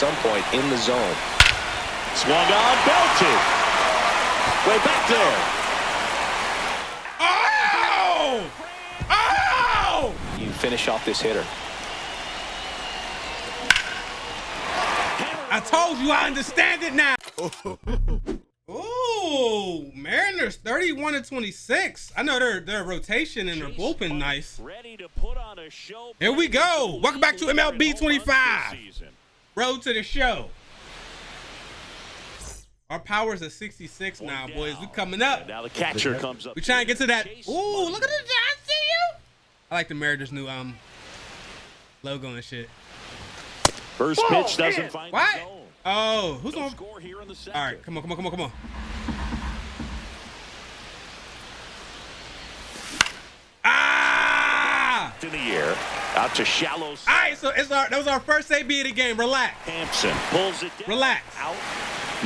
some point in the zone. Swung on, belted. Way back there. Oh! Oh! You finish off this hitter. I told you I understand it now. Ooh, Mariners 31-26. I know their rotation and their bullpen nice. Here we go. Welcome back to MLB 25. Road to the show. Our power's at 66 now, boys. We coming up. Now the catcher comes up. We trying to get to that. Ooh, look at the I see you. I like the Mariners' new logo and shit. First pitch doesn't find what? the zone. Oh, who's on? Score here in the All right, come on. Ah! In the air, out to shallow. All right, so that was our first AB of the game. Relax. Hampson pulls it down. Relax. Out.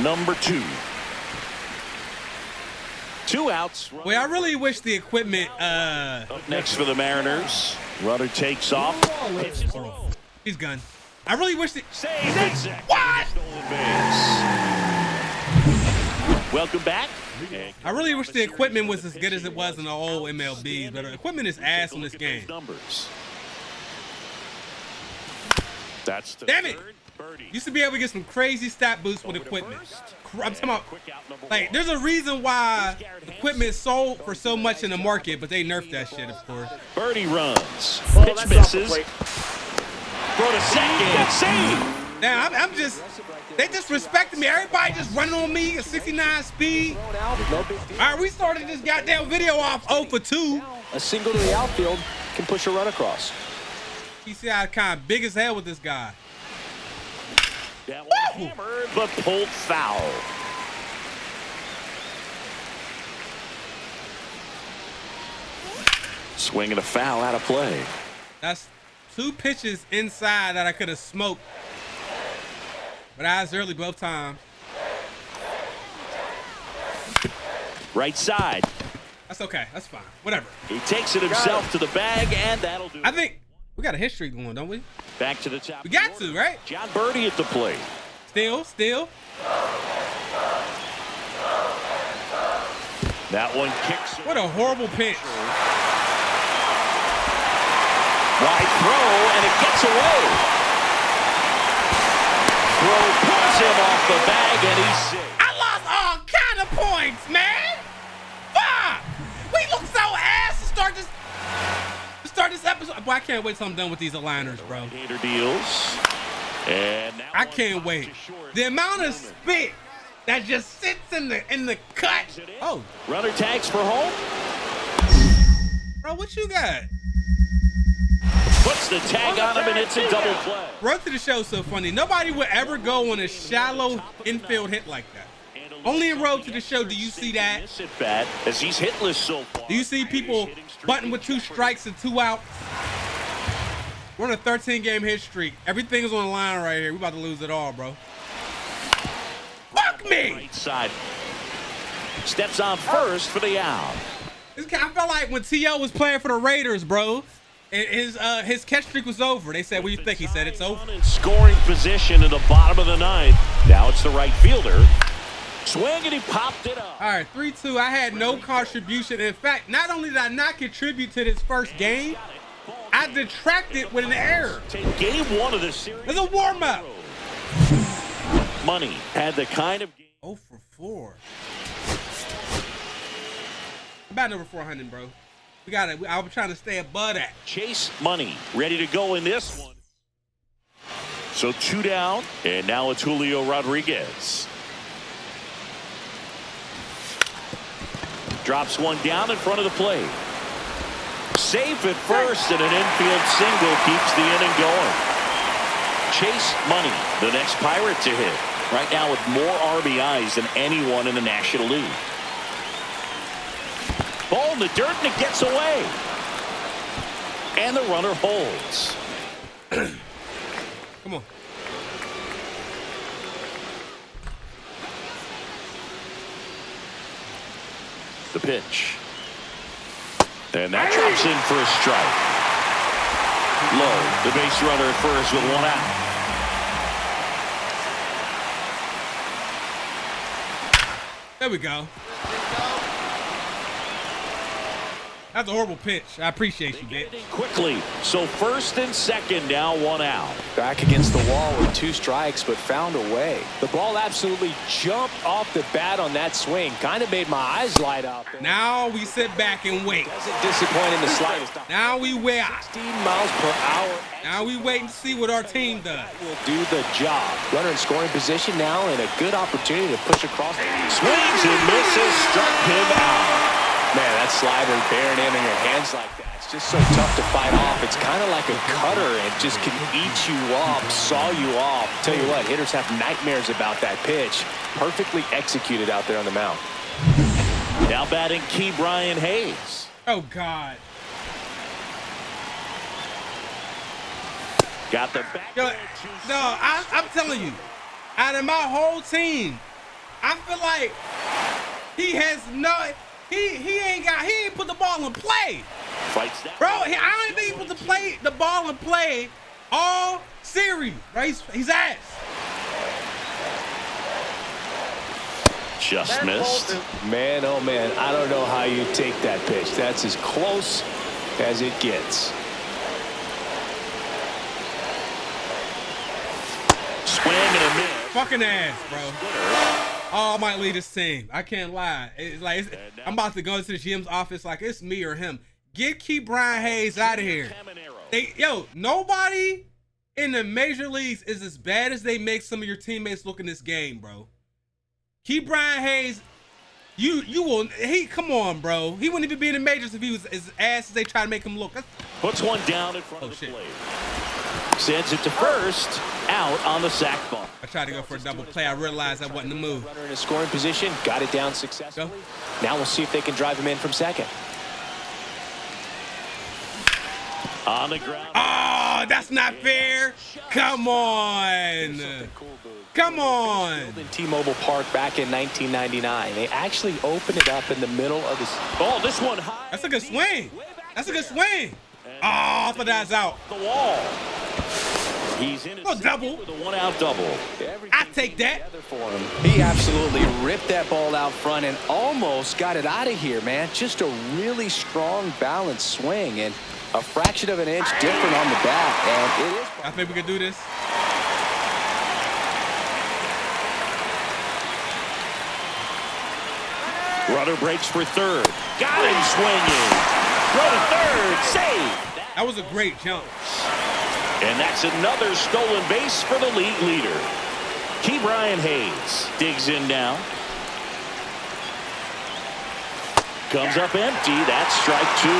Number 2. 2 outs. Well, I really wish the equipment. Up next for the Mariners. Runner takes off. He's gone. I really wish it. What? Welcome back. I really wish the equipment was as good as it was in the old MLBs, but the equipment is ass on this game. That's the Damn it! Used to be able to get some crazy stat boosts with equipment. I'm talking about, like, there's a reason why equipment is sold for so much in the market, but they nerfed that shit, of course. Birdie runs. Pitch misses. Throw to second. Save. Now, they disrespected me. Everybody just running on me at 69 speed. All right, we started this goddamn video off 0 for 2. A single to the outfield can push a run across. You see how kind of big as hell with this guy. That one hammered, but pulled foul. Swinging a foul out of play. That's 2 pitches inside that I could have smoked. But I was early both times. Right side. That's okay. That's fine. Whatever. He takes it himself to the bag, and that'll do it. I think we got a history going, don't we? Back to the top. We got to, right? John Birdie at the plate. Still. That one kicks. What a horrible pitch. Wide throw, and it gets away. Throw pulls him off the bag, and he's safe. I lost all kind of points, man. Fuck! We look so ass to start this episode. Boy, I can't wait till I'm done with these aligners, bro. Gator deals. And now I can't wait. The amount of spit that just sits in the cut. Oh. Runner tags for home. Bro, what you got? Puts the tag on him, and it's a double play. Road to the show so funny. Nobody would ever go on a shallow infield hit like that. Only in Road to the Show do you see that. Bad as he's hitless so far. Do you see people butting with 2 strikes and 2 outs? We're on a 13-game hit streak. Everything is on the line right here. We about to lose it all, bro. Fuck me! Right side. Steps on first for the out. I felt like when T.O. was playing for the Raiders, bro, and his catch streak was over. They said, what do you think? He said, it's over. In scoring position in the bottom of the 9th. Now it's the right fielder. Swing, and he popped it up. All right, 3-2. I had no contribution. In fact, not only did I not contribute to this first game, I detracted with an error. Game 1 of the series. It's a warm-up. Money had the kind of game. 0 for 4. I'm about over 400, bro. We got it. I was trying to stay above that. Chase Money ready to go in this one. So 2 down, and now it's Julio Rodriguez. Drops one down in front of the plate. Safe at first, and an infield single keeps the inning going. Chase Money, the next Pirate to hit. Right now with more RBIs than anyone in the National League. Ball in the dirt, and it gets away. And the runner holds. Come on. The pitch. And that drops in for a strike. Low, the base runner at first with 1 out. There we go. That's a horrible pitch. I appreciate you, bitch. Quickly. So first and second, now 1 out. Back against the wall with 2 strikes, but found a way. The ball absolutely jumped off the bat on that swing. Kind of made my eyes light up. Now we sit back and wait. Doesn't disappoint in the slightest. Now we wait. 16 miles per hour. Now we wait and see what our team does. Will do the job. Runner in scoring position now, and a good opportunity to push across. Swings and misses, struck him out. Man, that slider bearing in your hands like that, it's just so tough to fight off. It's kind of like a cutter and just can eat you up, saw you off. Tell you what, hitters have nightmares about that pitch. Perfectly executed out there on the mound. Now batting Key Brian Hayes. Oh, God. Got the back. Yo, no, I'm telling you, out of my whole team, I feel like he has no... He ain't put the ball in play. Fights that. Bro, I don't even think he put the ball in play all series. Right? He's ass. Just missed. Man, oh man, I don't know how you take that pitch. That's as close as it gets. Swing and a miss. Fucking ass, bro. Oh, I might leave this team. I can't lie. It's like I'm about to go to the GM's office like it's me or him. Get Key Brian Hayes out of here. Nobody in the major leagues is as bad as they make some of your teammates look in this game, bro. Key Brian Hayes, come on, bro. He wouldn't even be in the majors if he was as ass as they try to make him look. Puts one down in front of the plate. Sends it to first, out on the sac bunt. I tried to go for a double play. I realized that wasn't the move. Runner in a scoring position, got it down successfully. Go. Now we'll see if they can drive him in from second. On the ground. Oh, that's not fair. Come on. Come on. In T-Mobile Park back in 1999. They actually opened it up in the middle of the... Oh, this one high. That's a good swing. That's a good swing. Oh, I thought that's out. The wall. He's in a double with a 1-out double. I take that. He absolutely ripped that ball out front and almost got it out of here, man. Just a really strong, balanced swing and a fraction of an inch different on the bat. And it is. I think we can do this. Runner breaks for third. Got him swinging. Throw to third. Save. That was a great jump. And that's another stolen base for the league leader. Key Brian Hayes digs in now. Comes up empty. That's strike 2.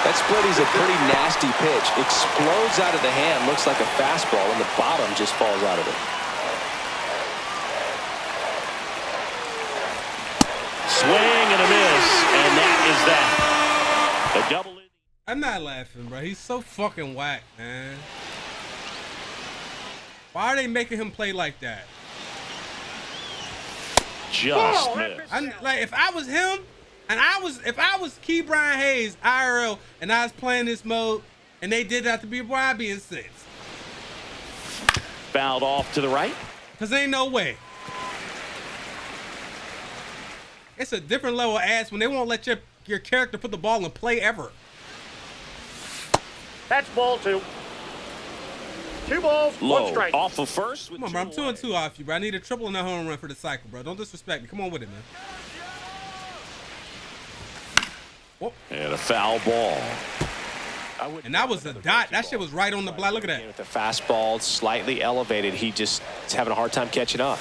That splitty's a pretty nasty pitch. Explodes out of the hand. Looks like a fastball, and the bottom just falls out of it. Swing and a miss, and that is that. A double. I'm not laughing, bro. He's so fucking whack, man. Why are they making him play like that? Just missed. Like if I was him, and if I was Key Brian Hayes IRL, and I was playing this mode, and they did that to be boy, I'd be incensed. Fouled off to the right. Cause ain't no way. It's a different level of ass when they won't let your character put the ball in play ever. That's ball 2. 2 balls, Low. 1 strike. Off of first. Come on, bro. I'm 2-2 off you, bro. I need a triple and a home run for the cycle, bro. Don't disrespect me. Come on with it, man. Whoop. And a foul ball. And that was a dot. That shit was right on the block. Look at that. With the fastball slightly elevated, he just is having a hard time catching up.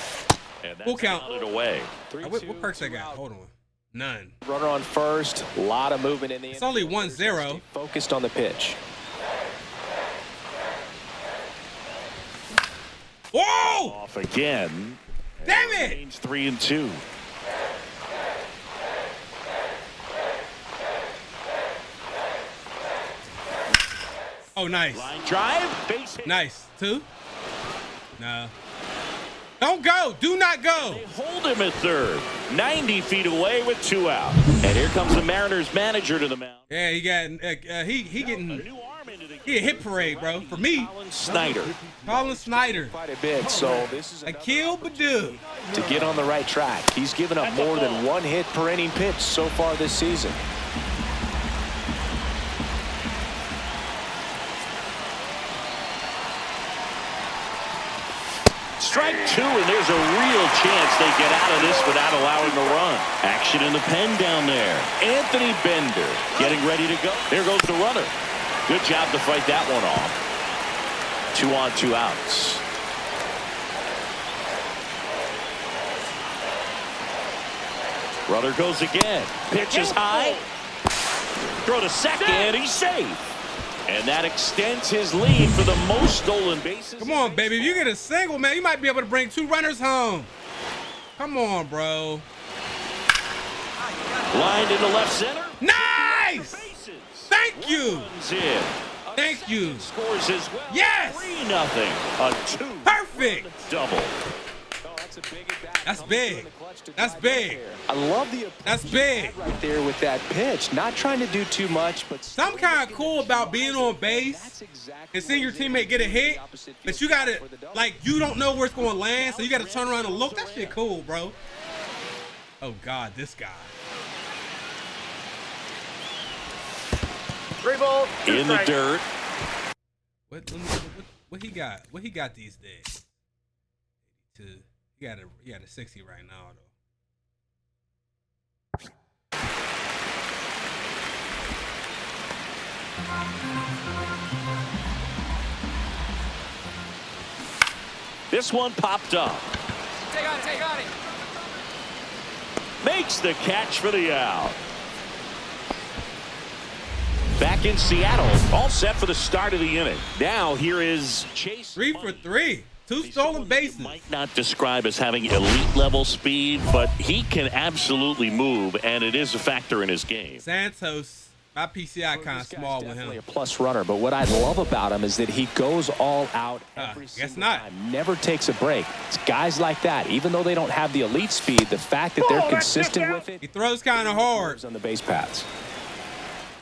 Full count. It away. What perks I got? Hold on. None. Runner on first. A lot of movement in the. It's only 1-0. Focused on the pitch. Whoa! Off again. Damn it! Remains 3-2. Oh, nice. Line drive. Base hit. Nice. 2? No. Don't go. Do not go. They hold him at third. 90 feet away with 2 out. And here comes the Mariners manager to the mound. Yeah, he got he getting a new arm into the game. He a hit parade, bro. For me. Colin Snyder. Quite a bit, so this is Akil Badu. to get on the right track. He's given up more than one hit per inning pitch so far this season. Strike two, and there's a real chance they get out of this without allowing a run. Action in the pen down there. Anthony Bender getting ready to go. There goes the runner. Good job to fight that one off. 2 on, 2 outs. Runner goes again. Pitch is high. Throw to second. He's safe. And that extends his lead for the most stolen bases. Come on, baby. If you get a single, man, you might be able to bring 2 runners home. Come on, bro. Lined into left center. Nice! Thank you. Thank you. Scores as well. Yes! 3-0. A 2. Perfect. Double. That's big. That's big. I love the That's big. right there with that pitch. Not trying to do too much, but Something kind of cool about being on base and seeing your teammate get a hit, but you got to, like, you don't know where it's going to land, so you got to turn around and look. That shit cool, bro. Oh, God, this guy. 3 balls. 2 In the strikes. dirt. What he got? What he got these days? He got a 60 right now, though. This one popped up. Take on it. Makes the catch for the out. Back in Seattle, all set for the start of the inning. Now here is Chase. 3 for 3. 2 stolen bases. Might not describe as having elite level speed, but he can absolutely move, and it is a factor in his game. Santos, my PCI kind of small with him. a plus runner, but what I love about him is that he goes all out every guess single not. time, never takes a break. It's guys like that, even though they don't have the elite speed, the fact that they're consistent with it. He throws kind of hard. On the base paths.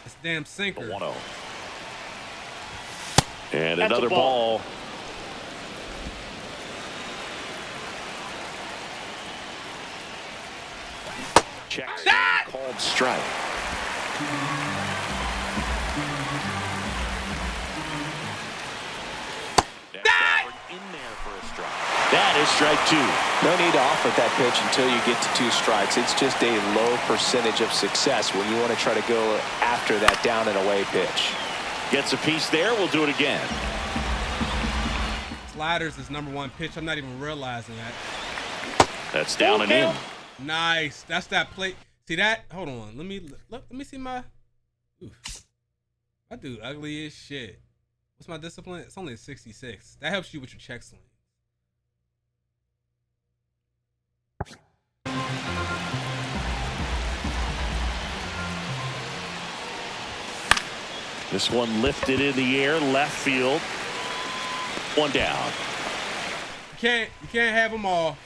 It's a damn sinker. 1-0. And another ball. Checks That! called strike. That! In there for a strike. That is strike 2. No need to offer that pitch until you get to 2 strikes. It's just a low percentage of success when you want to try to go after that down and away pitch. Gets a piece there. We'll do it again. Sliders is #1 pitch. I'm not even realizing that. That's down and in. Nice. That's that plate. See that? Hold on. Let me see my. Oof. I do ugly as shit. What's my discipline? It's only a 66. That helps you with your check swing. This one lifted in the air, left field. 1 down. You can't have them all.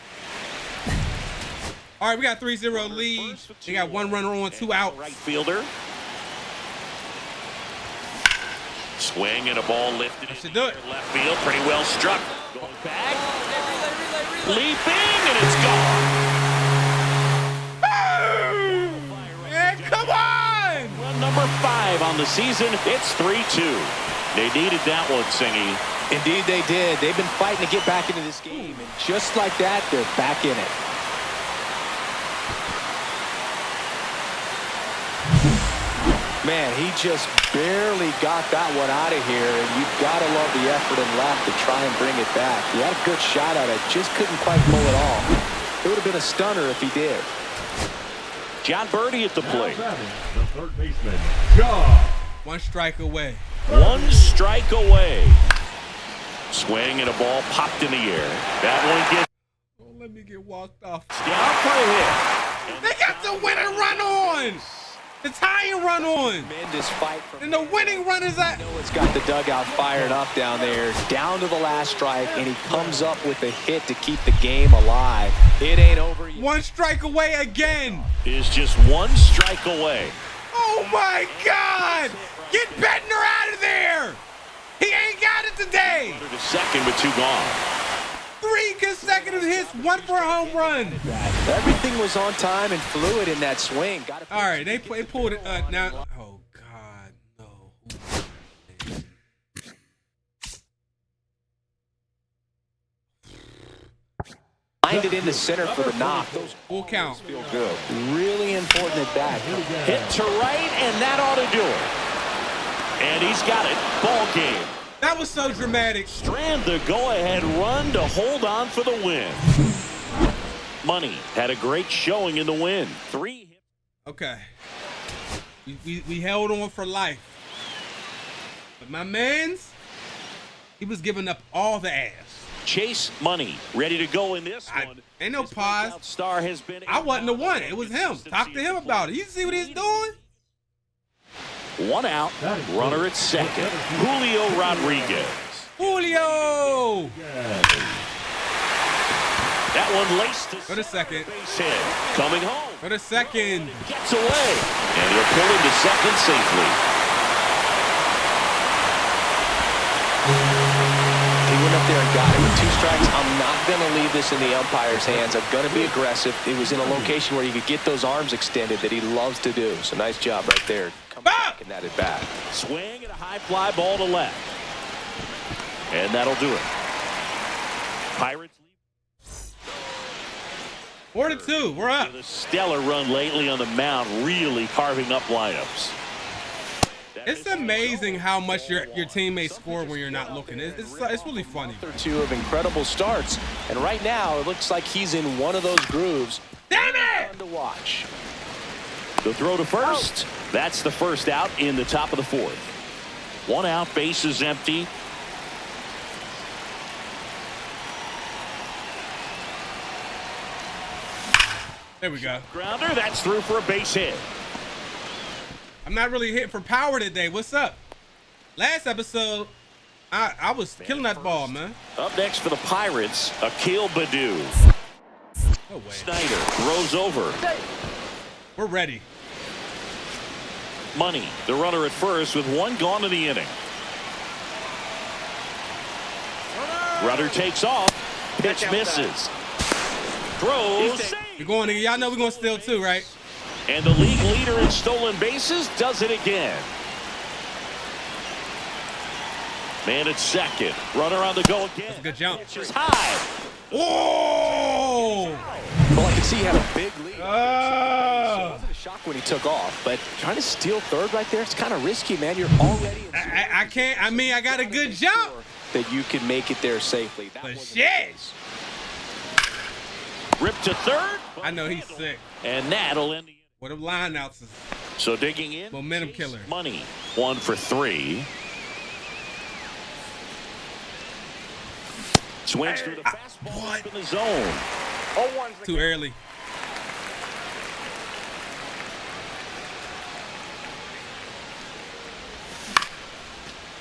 All right, we got 3-0 lead. They got 1 runner on, 2 outs. Right fielder. Swing and a ball lifted in should the do air, it. left field. Pretty well struck. Going back. Leaping, and it's gone. Man, come on! Run number 5 on the season. It's 3-2. They needed that one, Singy. Indeed they did. They've been fighting to get back into this game, and just like that, they're back in it. Man, he just barely got that one out of here, and you've got to love the effort and left to try and bring it back. He had a good shot at it, just couldn't quite pull it off. It would have been a stunner if he did. John Birdie at the plate. The third baseman, John. 1 strike away. 1 strike away. Swing and a ball popped in the air. That one gets Don't let me get walked off. down for a hit. They got the winning run on! The tying run on! Tremendous fight from And the winning run is at... It's got the dugout fired up down there, down to the last strike, and he comes up with a hit to keep the game alive. It ain't over yet. 1 strike away again! Is just 1 strike away. Oh my God! Get Bednar out of there! He ain't got it today. Runner to second with 2 gone. 3 consecutive hits, 1 for a home run. Everything was on time and fluid in that swing. All right, they pulled it now. Oh God, no. Lined it into center for the knock. Those full count. feel good. Really important at bat. Hit to right, and that ought to do it. And he's got it. Ball game. That was so dramatic. Strand the go-ahead run to hold on for the win. Money had a great showing in the win. 3 hits. Okay. We held on for life. But my man's, he was giving up all the ass. Chase Money ready to go in this one. Ain't no pause. Star has been. I wasn't the one. It was him. Talk to him about it. You see what he's doing? 1 out. Runner at second. Julio Rodriguez. Julio. That one laced to For the second. base hit. Coming home. For the second. Gets away. And he'll pull into second safely. He went up there and got it with 2 strikes. I'm not going to leave this in the umpire's hands. I'm going to be aggressive. It was in a location where you could get those arms extended that he loves to do. So nice job right there. Come back in that at bat. Swing and a high fly ball to left. And that'll do it. Pirates lead. 4-2. We're up. With a stellar run lately on the mound, really carving up lineups. It's amazing how much your teammates score when you're not looking. It's really funny. 2 of incredible starts, and right now it looks like he's in one of those grooves. Damn it! Fun to watch. The throw to first. That's the first out in the top of the 4th. 1 out, bases empty. There we go. Grounder, that's through for a base hit. I'm not really hitting for power today. What's up? Last episode, I was killing that ball, man. Up next for the Pirates, Akil Baddoo. No way. Snyder throws over. We're ready. Money, the runner at first with 1 gone in the inning. Runner takes off. Pitch misses. Throws. We're going to, y'all know we're going to steal 2, right? And the league leader in stolen bases does it again. Man at second. Runner on the go again. That's a good jump. Pitch is high. Oh! Well, I can see he had a big lead. Oh! It wasn't a shock when he took off, but trying to steal third right there, it's kind of risky, man. You're already in I can't. I mean, I got a good jump. that you can make it there safely. That But wasn't shit. the case. Rip to third. I know he's sick. And that'll end the inning. What a line outs is. So digging in. Momentum Chase killer. Money. 1 for 3. Swings through the fastball up in the zone. Too early.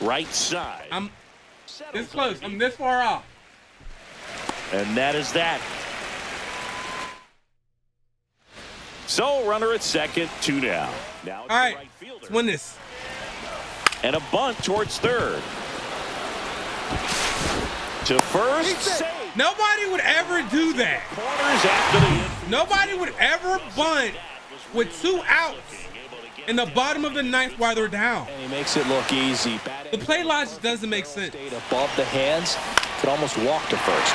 Right side. I'm this close. I'm this far off. And that is that. So runner at second, 2 down. Now it's All right, the right fielder. let's win this. And a bunt towards third. To first, save. Nobody would ever do that. Corners after the infield. Nobody would ever bunt with 2 outs in the bottom of the 9th while they're down. And he makes it look easy. The play logic doesn't make sense. Stayed above the hands, could almost walk to first.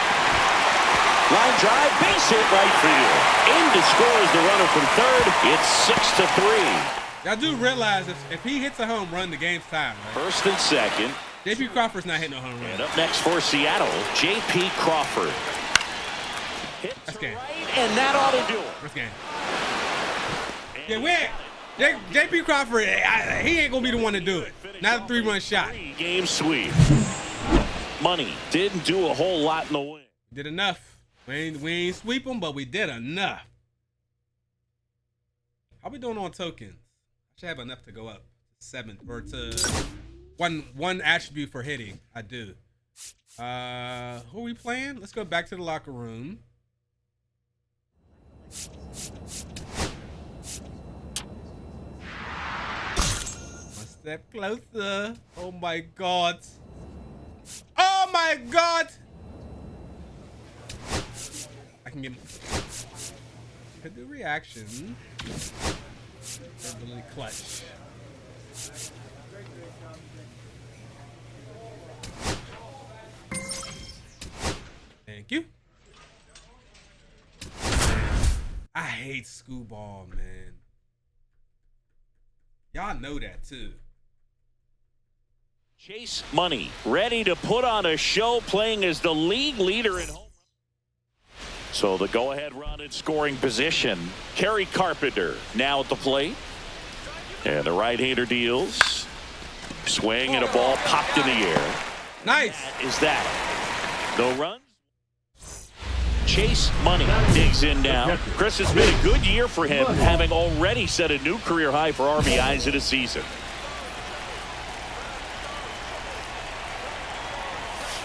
Line drive, base hit right field. In to score is the runner from third. It's 6-3. Y'all do realize if he hits a home run, the game's tied, right? First and second. J.P. Crawford's not hitting no home And run. up next for Seattle, J.P. Crawford. Hit That's to game. right, and that ought to do it. First game. Yeah, J.P. Crawford, he ain't gonna be the one to do it. Not a 3-run shot. 3-game sweep. Money didn't do a whole lot in the win. Did enough. We ain't sweep them, but we did enough. How we doing on tokens? I should have enough to go up 7 or to one attribute for hitting. I do. Who are we playing? Let's go back to the locker room. One step closer. Oh my God. Oh my God. I can get could do reaction. Ability clutch. Thank you. I hate school ball, man. Y'all know that too. Chase Money, ready to put on a show, playing as the league leader in home. So the go-ahead run in scoring position. Kerry Carpenter now at the plate. And the right-hander deals. Swing and a ball popped in the air. Nice. That is that. No runs. Chase Money digs in now. Chris, has been a good year for him, having already set a new career high for RBIs in a season.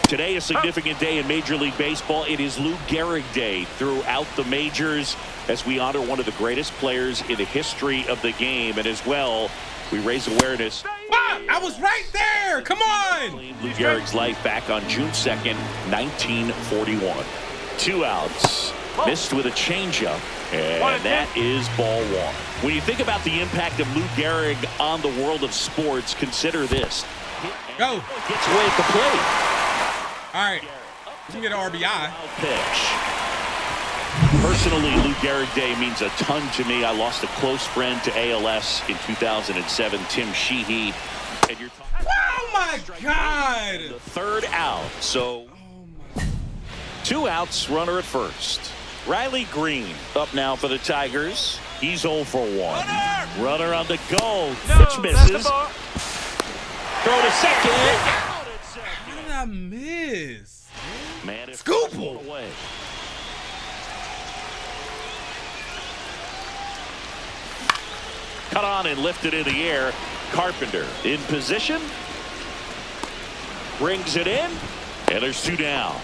Today, a significant day in Major League Baseball. It is Lou Gehrig Day throughout the majors as we honor one of the greatest players in the history of the game. And as well, we raise awareness. Wow, I was right there. Come on. Lou Gehrig's life back on June 2nd, 1941. 2 outs. Missed with a changeup. And that is ball 1. When you think about the impact of Lou Gehrig on the world of sports, consider this. Go. Gets away at the plate. All right. Let's get an RBI. Pitch. Personally, Lou Gehrig Day means a ton to me. I lost a close friend to ALS in 2007, Tim Sheehy. And you're talking. Oh my God. The 3rd out. So 2 outs, runner at first. Riley Green up now for the Tigers. He's 0 for 1. Runner on the go. Pitch misses. Throw to second. How did I miss? Man, Scoop him. Away. Cut on and lifted in the air. Carpenter in position. Brings it in. And there's 2 down.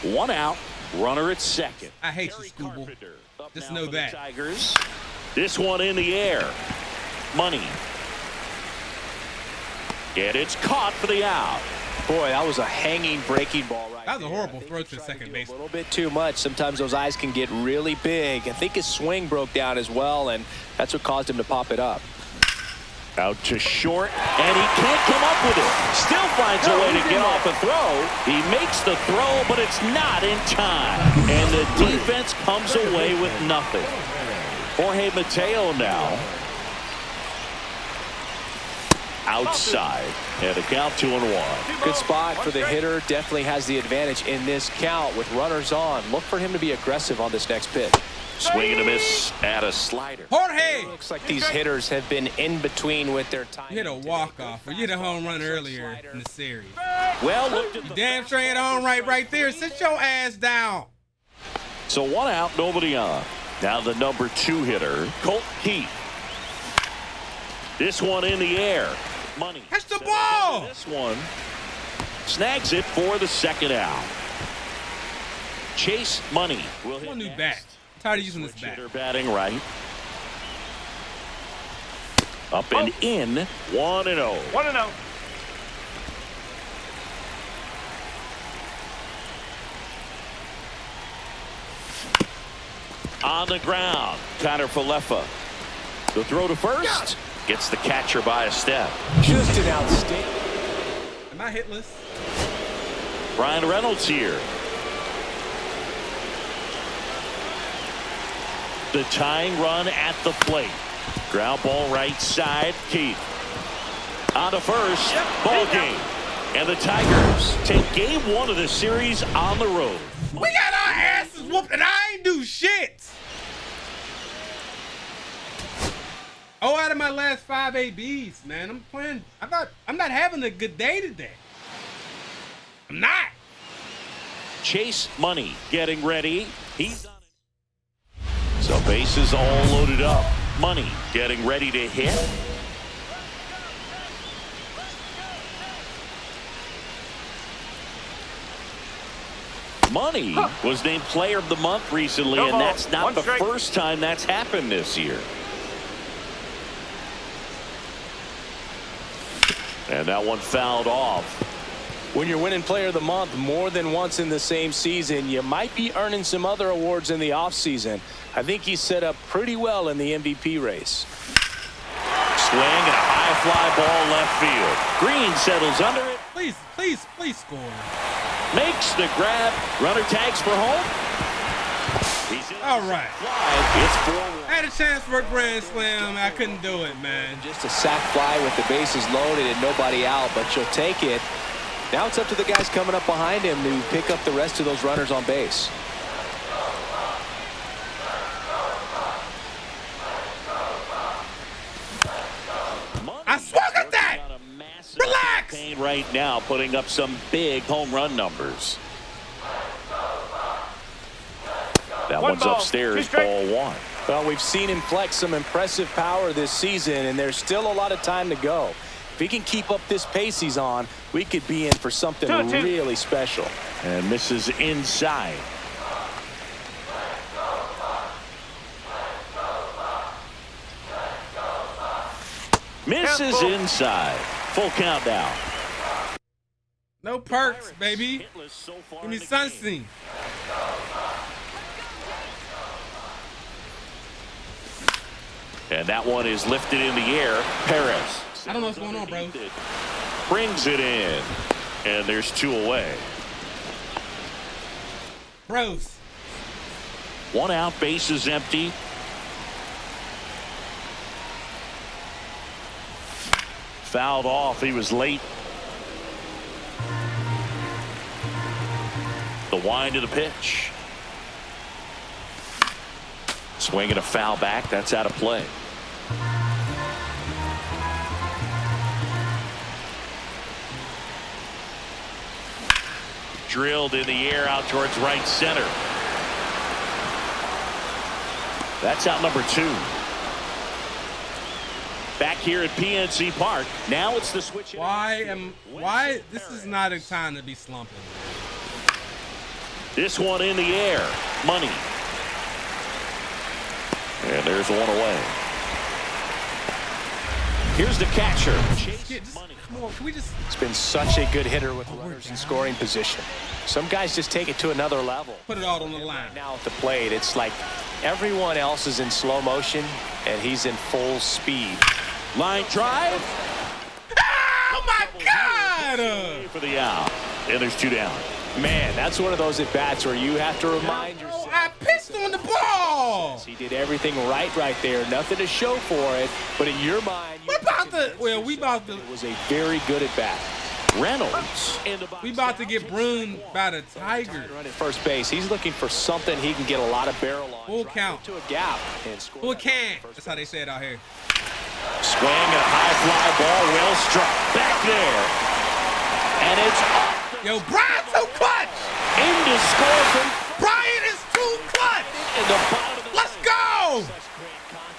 1 out. Runner at second. I hate you, Scooble. Just know that. Tigers. This one in the air. Money. And it's caught for the out. Boy, that was a hanging breaking ball right That was a there. horrible throw to second base. A little bit too much. Sometimes those eyes can get really big. I think his swing broke down as well, and that's what caused him to pop it up. Out to short, and he can't come up with it. Still finds a way to get off a throw. He makes the throw, but it's not in time. And the defense comes away with nothing. Jorge Mateo now. Outside, and a count 2-1. Good spot for the hitter. Definitely has the advantage in this count with runners on. Look for him to be aggressive on this next pitch. Swing and a miss at a slider. Jorge! Looks like these hitters have been in between with their time. You hit a walk-off, or you hit a home run earlier in the series. Well, looked at You the damn sure hit a home right there. Sit your ass down. So 1 out, nobody on. Now the number 2 hitter, Colt Keith. This one in the air. Money. Catch the ball. This one snags it for the 2nd out. Chase Money will hit One new next. bat. I'm tired of using this Switch bat. hitter batting right. Up and in. 1-0. 1-0. On the ground, Connor Falefa. The throw to first. Gets the catcher by a step. Just an outstanding. Am I hitless? Brian Reynolds here. The tying run at the plate. Ground ball right side. Keith. On to first. Ball game. And the Tigers take game 1 of the series on the road. We got our asses whooped and I ain't do shit. 0 out of my last 5 ABs, man. I'm playing. I'm not having a good day today. I'm not. Chase Money getting ready. He's on it. So bases all loaded up. Money getting ready to hit. Money was named Player of the Month recently, and that's not the first time that's happened this year. And that one fouled off. When you're winning player of the month more than once in the same season, you might be earning some other awards in the offseason. I think he's set up pretty well in the MVP race. Swing and a high fly ball left field. Green settles under it. Please, please, please score. Makes the grab. Runner tags for home. All right. It's 4-1. I had a chance for a grand slam. I couldn't do it, man. Just a sac fly with the bases loaded and nobody out, but you'll take it. Now it's up to the guys coming up behind him to pick up the rest of those runners on base. I swung at that. Relax. Right now, putting up some big home run numbers. That one's upstairs, ball one. Well, we've seen him flex some impressive power this season, and there's still a lot of time to go. If he can keep up this pace he's on, we could be in for something really special. And misses inside. Misses inside. Full count now. No perks, baby. Give me Sunstein. And that one is lifted in the air. Perez. I don't know what's going on, bro. Brings it in. And there's 2 away. Bros. 1 out, base is empty. Fouled off. He was late. The wind of the pitch. Swinging a foul back. That's out of play. Drilled in the air out towards right center. That's out number 2. Back here at PNC Park. Now it's the switch. Why this is not a time to be slumping. This one in the air. Money. And there's 1 away. Here's the catcher. Come on, can we just... It's been such a good hitter with runners in scoring position. Some guys just take it to another level. Put it all on the line. Now at the plate, it's like everyone else is in slow motion, and he's in full speed. Line drive. Oh, my God! For the out. And there's 2 down. Man, that's one of those at-bats where you have to remind yourself. Oh, I pissed on the ball! He did everything right there. Nothing to show for it. But in your mind, we about to... It was a very good at-bat. Reynolds. We about to get broomed by the Tigers. Run at first base. He's looking for something he can get a lot of barrel on. Full count. To a gap and score. Full can. That's how they say it out here. Swing and a high fly ball. Well struck. Back there. And it's off. Yo, Brian's too clutch. Into score from Brian is too clutch. Let's go.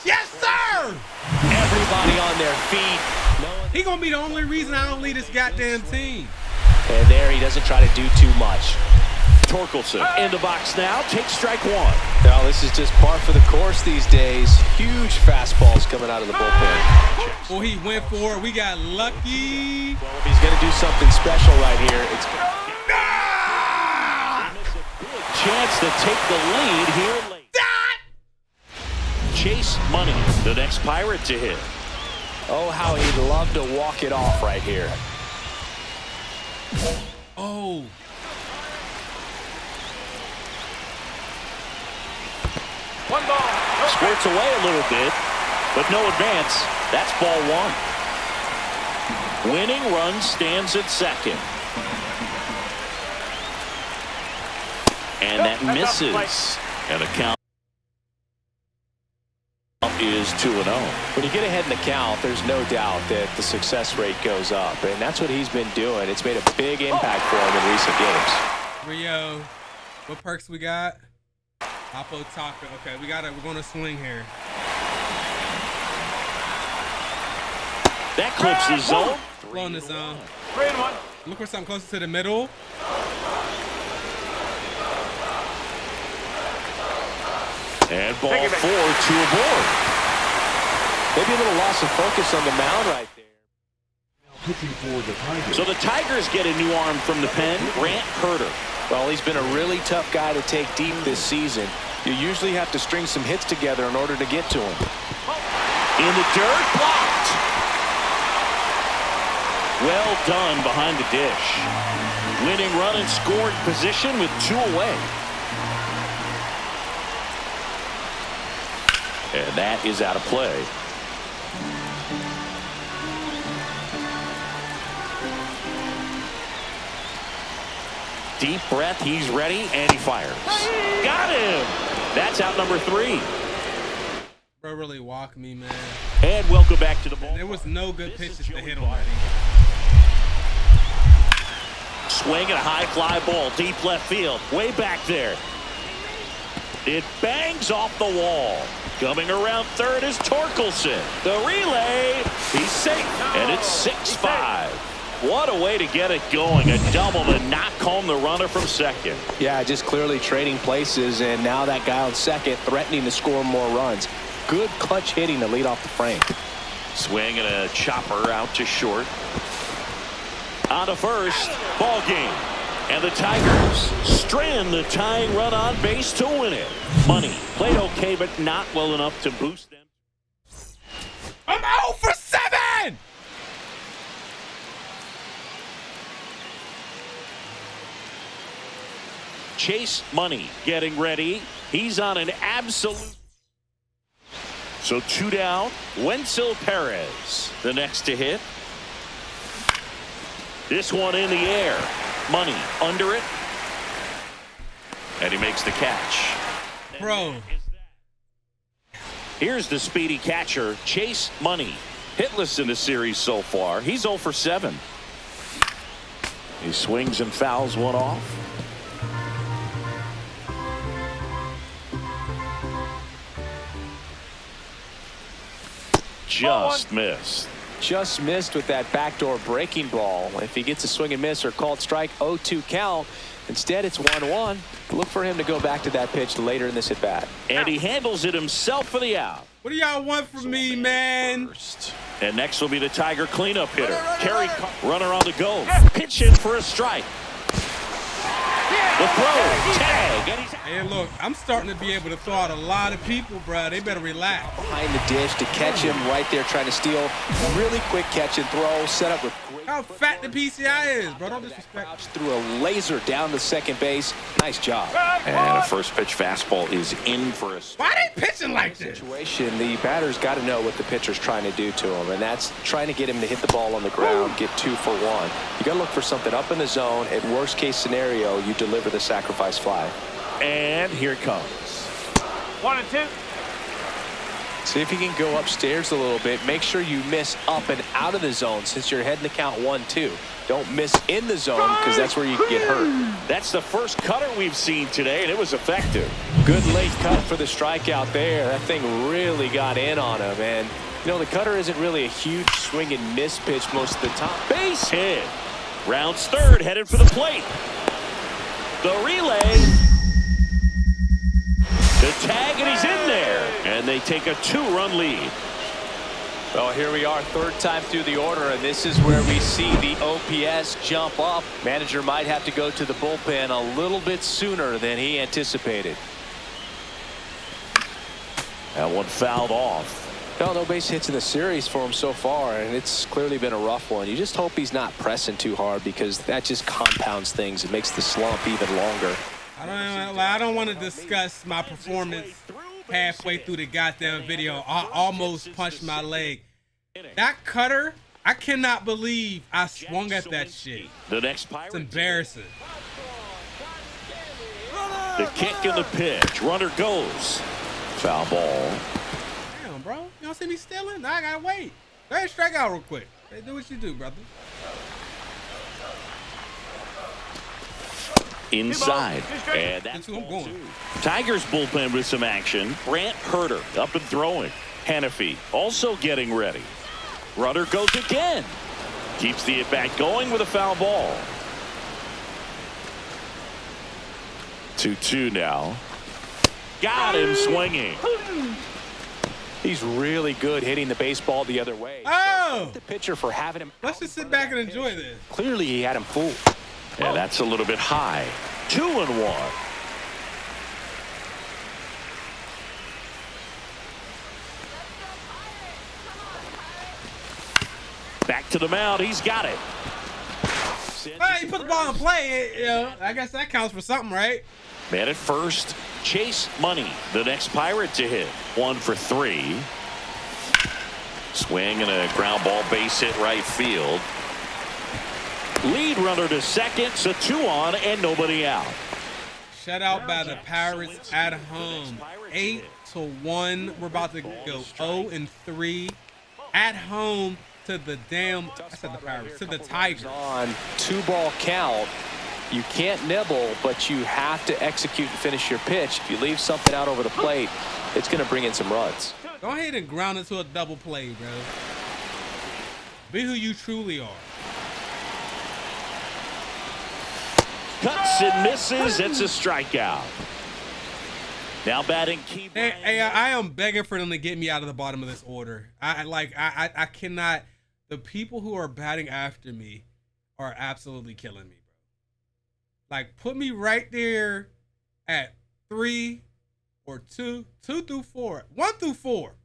Yes, sir. Everybody on their feet. He gonna be the only reason I don't lead this goddamn team. And there he doesn't try to do too much. Torkelson in the box now. Takes strike 1. Now this is just par for the course these days. Huge fastballs coming out of the bullpen. Well, he went for it. We got lucky. Well, if he's going to do something special right here, it's Big chance to take the lead here late. Chase Money, the next Pirate to hit. Oh, how he'd love to walk it off right here. Oh. Squirts away a little bit, but no advance. That's ball 1. Winning run stands at second. And that misses. And the count is 2-0. When you get ahead in the count, there's no doubt that the success rate goes up, and that's what he's been doing. It's made a big impact for him in recent games. Rio, what perks we got? Oppo Taco. Okay, we're going to swing here. That clips the zone. Blowing the zone. 3-1. Look for something closer to the middle. And ball 4, 2 aboard. Maybe a little loss of focus on the mound right there. pitching for the Tigers. So the Tigers get a new arm from the pen, Grant Herter. Well, he's been a really tough guy to take deep this season. You usually have to string some hits together in order to get to him. In the dirt, blocked. Well done behind the dish. Winning run in scoring position with 2 away. And that is out of play. Deep breath, he's ready, and he fires. Got him! That's out number 3. Bro really walked me, man. And welcome back to the ball. There was no good pitches to hit him already. Swing and a high fly ball, deep left field, way back there. It bangs off the wall. Coming around third is Torkelson. The relay, he's safe, and it's 6-5. What a way to get it going. A double to knock home the runner from second. Yeah, just clearly trading places, and now that guy on second threatening to score more runs. Good clutch hitting to lead off the frame. Swing and a chopper out to short. On to first, ball game. And the Tigers strand the tying run on base to win it. Money played okay, but not well enough to boost them. I'm 0 for 7! Chase Money getting ready. He's on an absolute. So 2 down. Wenzel Perez, the next to hit. This one in the air. Money under it. And he makes the catch. Bro. Here's the speedy catcher, Chase Money. Hitless in the series so far. He's 0 for 7. He swings and fouls one off. Just missed. Just missed with that backdoor breaking ball. If he gets a swing and miss or called strike, 0-2 count. Instead, it's 1-1. Look for him to go back to that pitch later in this at bat. And he handles it himself for the out. What do y'all want from me, man? And next will be the Tiger cleanup hitter. Kerry, runner on the go. Pitch in for a strike. The throw, tag, and he's out. Hey, look, I'm starting to be able to throw out a lot of people, bro. They better relax. Behind the dish to catch him right there, trying to steal. Really quick catch and throw, set up with great. How fat the PCI is, bro. Don't disrespect. Threw a laser down to second base. Nice job. And a first pitch fastball is in for a Why they pitching like this? Situation. The batter's got to know what the pitcher's trying to do to him, and that's trying to get him to hit the ball on the ground, get 2 for 1. You got to look for something up in the zone. At worst case scenario, you deliver the sacrifice fly. And here it comes. 1 and 2. See if you can go upstairs a little bit. Make sure you miss up and out of the zone since you're heading to count 1-2. Don't miss in the zone because that's where you can get hurt. That's the first cutter we've seen today, and it was effective. Good late cut for the strikeout there. That thing really got in on him. And, you know, the cutter isn't really a huge swing and miss pitch most of the time. Base hit. Rounds third, headed for the plate. The relay. The tag, and he's in there. And they take a 2-run lead. Well, here we are, third time through the order, and this is where we see the OPS jump up. Manager might have to go to the bullpen a little bit sooner than he anticipated. That one fouled off. No base hits in the series for him so far, and it's clearly been a rough one. You just hope he's not pressing too hard because that just compounds things. It makes the slump even longer. I don't want to discuss my performance halfway through the goddamn video. I almost punched my leg. That cutter, I cannot believe I swung at that shit. The next It's embarrassing. The kick and the pitch. Runner goes. Foul ball. Damn, bro. You don't see me stealing? Now I gotta wait. Go ahead, strike out real quick. Hey, do what you do, brother. Inside. And that's who I'm going. Tigers bullpen with some action. Grant Herter up and throwing. Hennepy also getting ready. Runner goes again. Keeps the at-bat going with a foul ball. 2-2 now. Got him swinging. He's really good hitting the baseball the other way. Oh! The pitcher for having him. Let's just sit back and enjoy this. Clearly, he had him fooled. Yeah, that's a little bit high. 2-1. Back to the mound. He's got it. Hey, he put the ball in play. You know, I guess that counts for something, right? Man at first. Chase Money, the next Pirate to hit. 1 for 3. Swing and a ground ball base hit right field. Lead runner to second, so 2 on and nobody out. Shutout by the Pirates at home. 8-1. We're about to go 0-3 at home to the damn. I said the Pirates, to the Tigers. On 2-ball count, you can't nibble, but you have to execute and finish your pitch. If you leave something out over the plate, it's going to bring in some runs. Go ahead and ground into a double play, bro. Be who you truly are. Cuts and misses. It's a strikeout. Now batting key. Hey, I am begging for them to get me out of the bottom of this order. I cannot. The people who are batting after me are absolutely killing me, bro. Like, put me right there at 3 or 2 through 4, 1 through 4.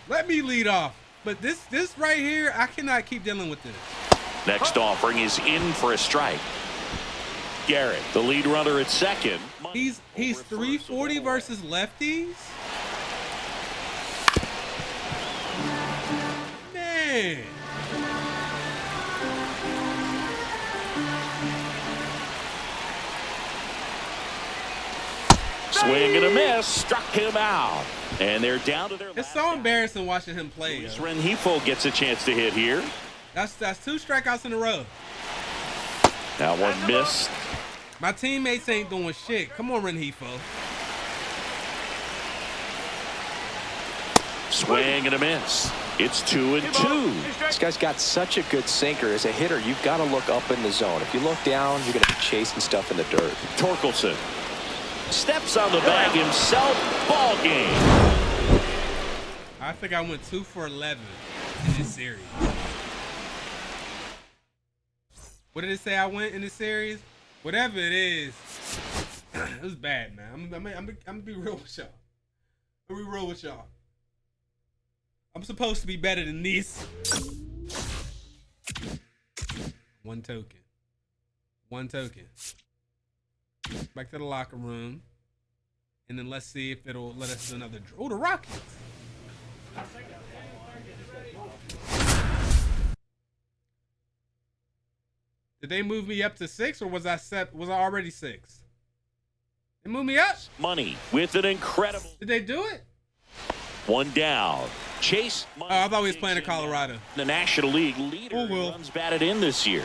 Let me lead off. But this right here, I cannot keep dealing with this. Next offering is in for a strike. Garrett, the lead runner at second. He's 340 versus lefties. Man. Swing and a miss, struck him out. And they're down to their It's so embarrassing watching him play. Rengifo gets a chance to hit here. That's 2 strikeouts in a row. Now one missed. My teammates ain't doing shit. Come on, Rengifo. Swing and a miss. It's 2-2. This guy's got such a good sinker. As a hitter, you've got to look up in the zone. If you look down, you're going to be chasing stuff in the dirt. Torkelson steps on the bag himself. Ball game. I think I went 2 for 11 in this series. What did it say I went in this series? Whatever it is, it was bad, man. I'm gonna be real with y'all. I'm gonna be real with y'all. I'm supposed to be better than this. One token. Back to the locker room. And then let's see if it'll let us do another draw. Oh, the Rockies. Did they move me up to 6, or was I already 6? They moved me up. Money with an incredible. Did they do it? One down. Chase Money. Oh, I thought we was playing in Colorado. The National League leader runs batted in this year.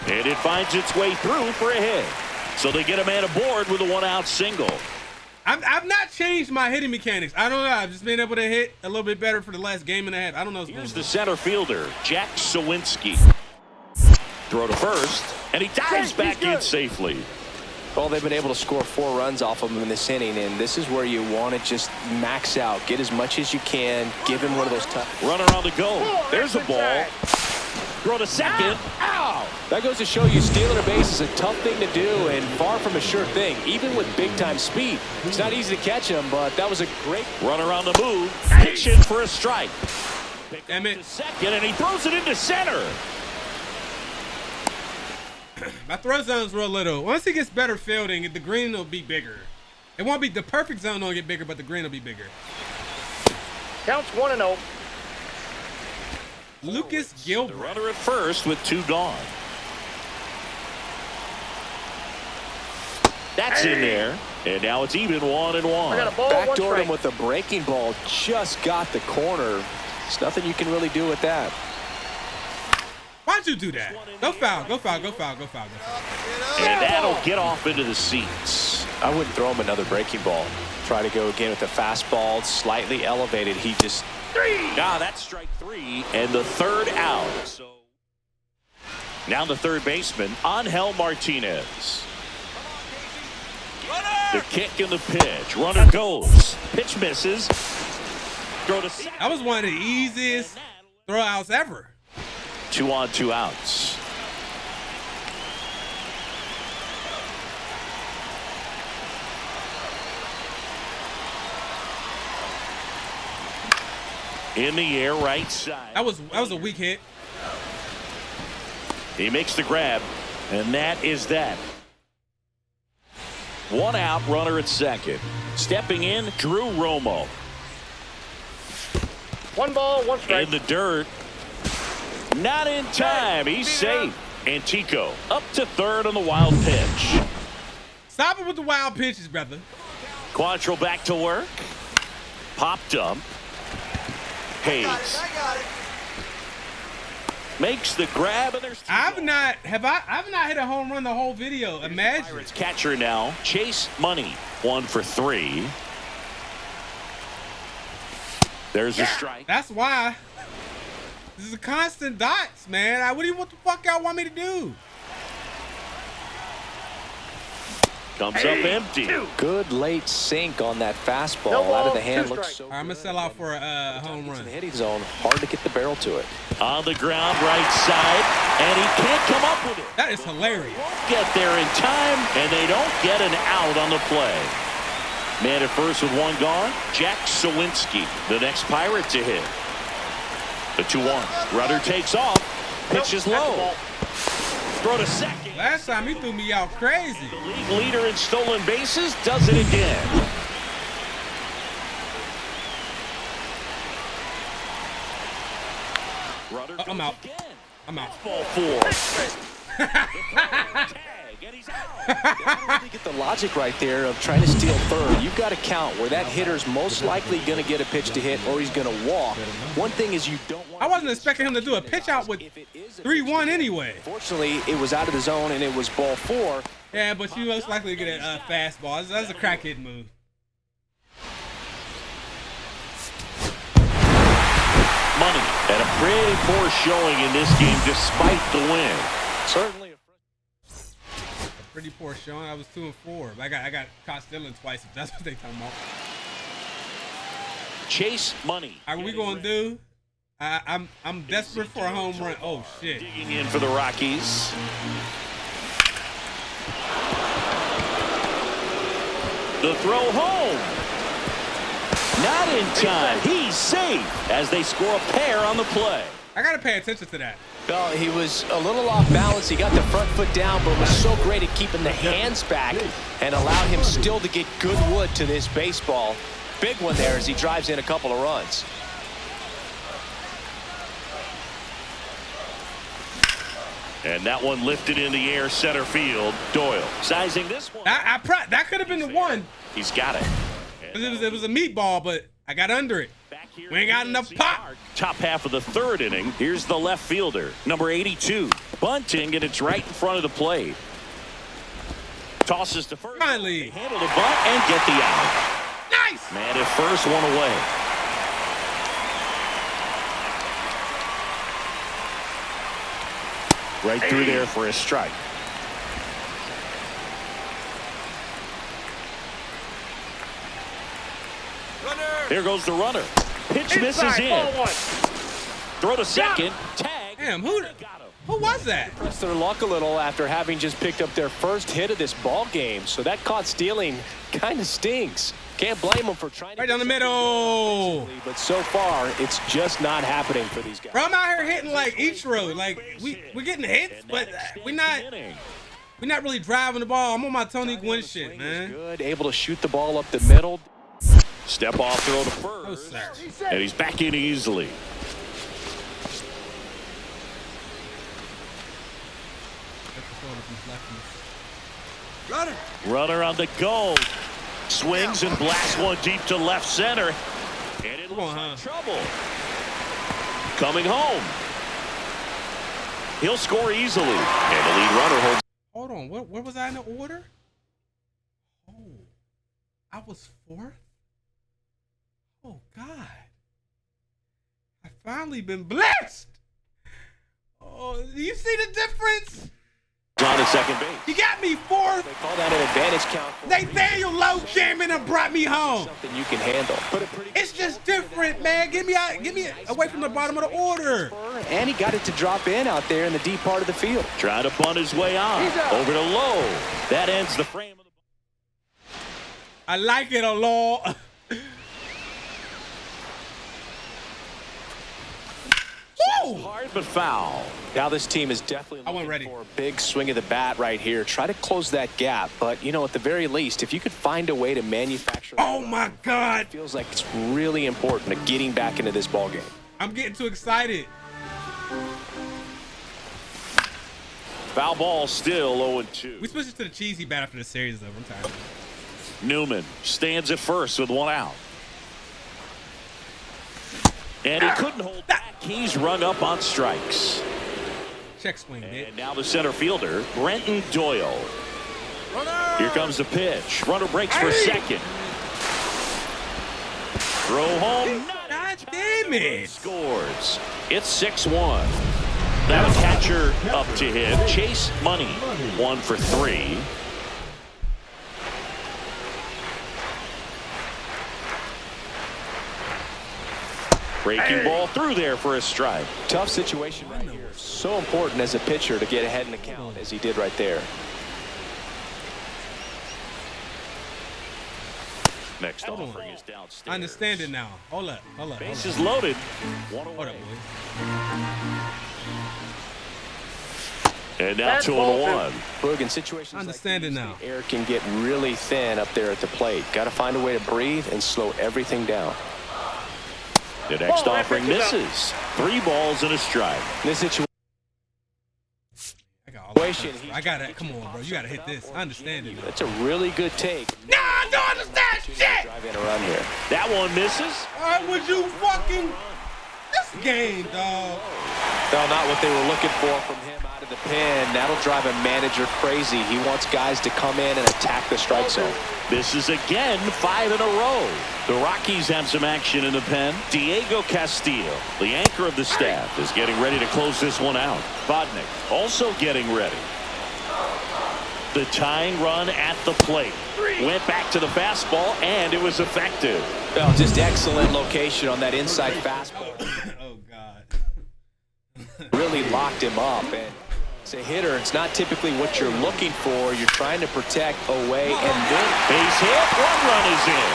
And it finds its way through for a hit. So they get a man aboard with a 1-out single. I've not changed my hitting mechanics. I don't know. I've just been able to hit a little bit better for the last game and a half. I don't know. Here's the center fielder, Jack Sawinski. Throw to first, and he dives back in safely. Well, they've been able to score 4 runs off of him in this inning, and this is where you want to just max out. Get as much as you can. Give him one of those tough. Runner on the go. There's a ball. Throw to second. Ow! That goes to show you stealing a base is a tough thing to do and far from a sure thing, even with big-time speed. It's not easy to catch him, but that was a great. Runner on the move. Pitch in for a strike. Damn it. Second, and he throws it into center. My throw zone's real little. Once he gets better fielding, the green will be bigger. It won't be the perfect zone, won't get bigger, but the green will be bigger. Counts 1-0. Lucas Gilbert. The runner at first with 2 gone. That's in there, and now it's even 1-1. Backdoored him with a breaking ball. Just got the corner. There's nothing you can really do with that. Why'd you do that? Go foul. Go foul. Go foul. Go foul. Go foul. And that'll get off into the seats. I wouldn't throw him another breaking ball. Try to go again with the fastball, slightly elevated. He just. Now that's strike 3 and the 3rd out. So now the third baseman, Angel Martinez. Runner! The kick and the pitch. Runner goes. Pitch misses. Throw to second. That was one of the easiest throwouts ever. 2 on, 2 outs. In the air, right side. That was a weak hit. He makes the grab, and that is that. 1 out, runner at second. Stepping in, Drew Romo. 1 ball, 1 strike. In the dirt. Not in time. He's safe. Antico up to third on the wild pitch. Stop it with the wild pitches, brother. Quantrill back to work. Popped up. Hayes I got it. makes the grab, and there's I've not hit a home run the whole video. Imagine. Pirates catcher now. Chase Money 1 for 3. There's a strike. That's why. This is a constant dots, man. What the fuck y'all want me to do? Comes up empty. Good late sink on that fastball. No ball, Out of the hand 2 looks strikes. so All right, I'm gonna sell out for a home run. in the hitting zone. Hard to get the barrel to it. On the ground, right side, and he can't come up with it. That is hilarious. Won't get there in time, and they don't get an out on the play. Man at first with 1 gone. Jack Sawinski, the next Pirate to hit. The 2-1. Rudder takes off. Pitches low. Throw to second. Last time he threw me out crazy. The league leader in stolen bases does it again. Rudder I'm out. goes again. I'm out. Ball 4. Tag, and he's out. I really get the logic right there of trying to steal third. You've got to count where that hitter's most likely going to get a pitch to hit or he's going to walk. One thing is you don't want. I wasn't expecting him to do a pitch out with 3-1 anyway. Fortunately, it was out of the zone and it was ball 4. Yeah, but you most likely get a fastball. That's a crackhead move. Money at a pretty poor showing in this game despite the win. Certainly a Pretty poor showing. I was 2 and 4. I got caught stealing twice. If that's what they talking about. Chase Money. All right, what we gonna do? I'm desperate for a home run. Oh shit! Digging in for the Rockies. The throw home. Not in time. He's safe as they score a pair on the play. I gotta pay attention to that. Well, he was a little off balance. He got the front foot down, but was so great at keeping the hands back and allowed him still to get good wood to this baseball. Big one there as he drives in a couple of runs. And that one lifted in the air, center field. Doyle sizing this one. That could have been the one. He's got it. It was a meatball, but I got under it. Back here We ain't got enough pop. Top half of the 3rd inning. Here's the left fielder, number 82. Bunting, and it's right in front of the plate. Tosses to first. Finally. Handle the bunt and get the out. Nice. Man at first, 1 away. Right through there for a strike. There goes the runner. Pitch misses in. Ball 1. Throw to second. Tag. Damn, who was that? Pressed their luck a little after having just picked up their first hit of this ball game. So that caught stealing kind of stings. Can't blame them for trying to Right down the middle. But so far, it's just not happening for these guys. Bro, I'm out here hitting like each road. Like we're getting hits, but we're not really driving the ball. I'm on my Tony Gwynn shit, man. Good, able to shoot the ball up the middle. Step off throw to first. Oh, sir. And he's back in easily. Runner on the go. Swings and blasts one deep to left center. And it looks like trouble. Coming home. He'll score easily. And the lead runner holds. Hold on, where was I in the order? Oh, I was 4th? Oh, God. I finally been blessed. Oh, do you see the difference? On at second base. You got me fourth. They call that an advantage count. Nathaniel Lowe came in and brought me home. Something you can handle. It's just different, man. Get me away from the bottom of the order. And he got it to drop in out there in the deep part of the field. Trying to bunt his way on. Over to Lowe. That ends the frame of the I like it a lot. hard but foul. Now this team is definitely looking for a big swing of the bat right here. Try to close that gap, but you know, at the very least, if you could find a way to manufacture. Oh my God! It feels like it's really important to getting back into this ball game. I'm getting too excited. Foul ball, still 0-2. We switched to the cheesy bat after the series is over. I'm tired. Newman stands at first with one out. And he couldn't hold back. He's rung up on strikes. Check swing, bitch. And now the center fielder, Brenton Doyle. Here comes the pitch. Runner breaks for second. Throw home. God damn it. Scores. It's 6-1. Now the catcher up to hit. Chase Money, 1 for 3. Breaking ball through there for a strike. Tough situation right here. So important as a pitcher to get ahead in the count as he did right there. Next offering is downstairs. I understand it now. Hold up. Base is loaded. Hold up, boys. And now 2-1. Boog, in situations Understand like it these, now. the air can get really thin up there at the plate. Got to find a way to breathe and slow everything down. The next offering misses. 3 balls and a strike. This situation. I got it. Come on, bro. You got to hit this. I understand it. That's a really good take. Nah, I don't understand shit. Drive in around here. That one misses. Why would you fucking this game, dog? No, not what they were looking for from him out of the pen. That'll drive a manager crazy. He wants guys to come in and attack the strike zone. Misses again, 5 in a row. The Rockies have some action in the pen. Diego Castillo, the anchor of the staff, is getting ready to close this one out. Vodnik also getting ready. The tying run at the plate. Went back to the fastball, and it was effective. Well, just excellent location on that inside fastball. Oh, God. Really locked him up. And as a hitter, it's not typically what you're looking for. You're trying to protect away and then. Base hit. 1 run is in.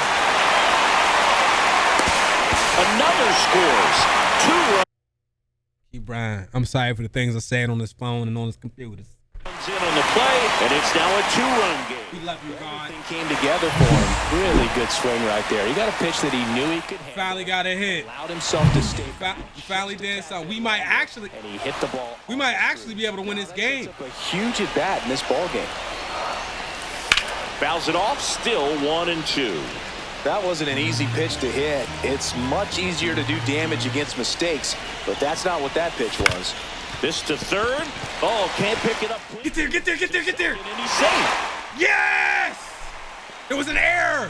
Another scores. 2 runs. Keep Brian. I'm sorry for the things I said on this phone and on this computers. In on the play, and it's now a 2-run game. We love you, God. Everything came together for him. Really good swing right there. He got a pitch that he knew he could handle. Finally got a hit. Allowed himself to stay. He finally did something. We might actually. And he hit the ball. We might actually be able to win this game. A huge at bat in this ball game. Fouls it off. Still 1-2. That wasn't an easy pitch to hit. It's much easier to do damage against mistakes, but that's not what that pitch was. This to third. Oh, can't pick it up. Get there, get there, get there, get there. And he's safe. Yes! There was an error.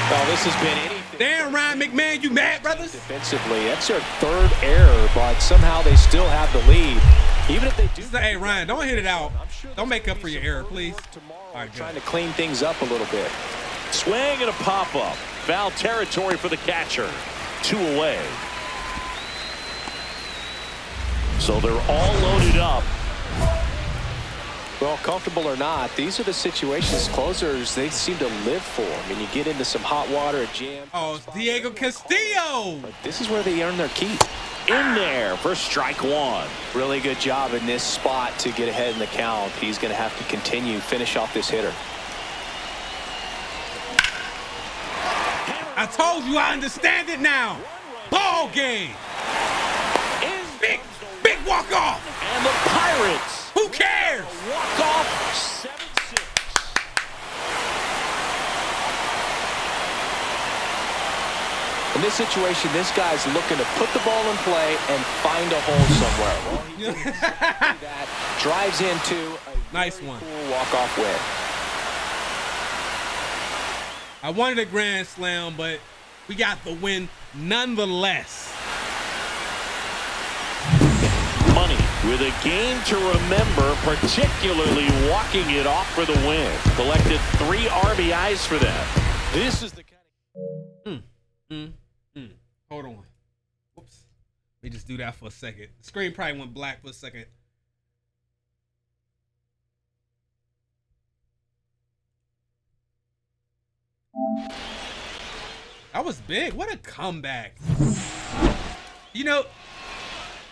Well, this has been anything. Damn, Ryan McMahon, you mad, brothers? Defensively, that's their 3rd error, but somehow they still have the lead. Even if they do. Hey, Ryan, don't hit it out. Don't make up for your error, please. All right, trying to clean things up a little bit. Swing and a pop-up. Foul territory for the catcher. 2 away. So they're all loaded up. Well, comfortable or not, these are the situations closers, they seem to live for. I mean, you get into some hot water, a jam. Oh, Diego Castillo. But this is where they earn their keep. In there for strike 1. Really good job in this spot to get ahead in the count. He's going to have to finish off this hitter. I told you I understand it now. Ball game. Big walk-off. And the Pirates. Who cares? Walk-off 7-6. In this situation, this guy's looking to put the ball in play and find a hole somewhere. Well, he did exactly that. Drives into a nice one. Cool walk-off win. I wanted a grand slam, but we got the win nonetheless. Money with a game to remember, particularly walking it off for the win. Collected 3 RBIs for them. This is the kind of... Hold on. Whoops. Let me just do that for a second. The screen probably went black for a second. That was big. What a comeback. You know,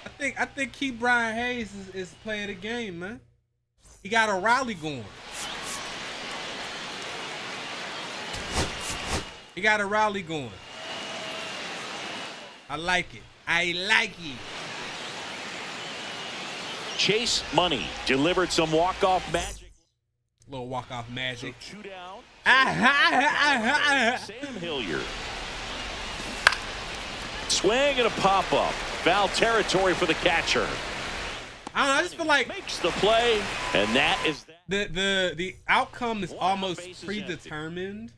I think Keith Brian Hayes is playing the game, man. He got a rally going. He got a rally going. I like it. I like it. Chase Money delivered some walk-off magic. Little walk-off magic. So 2 down. Sam Hilliard. Swing and a pop-up. Foul territory for the catcher. I don't know. I just feel like makes the play, and that is that. The outcome is almost predetermined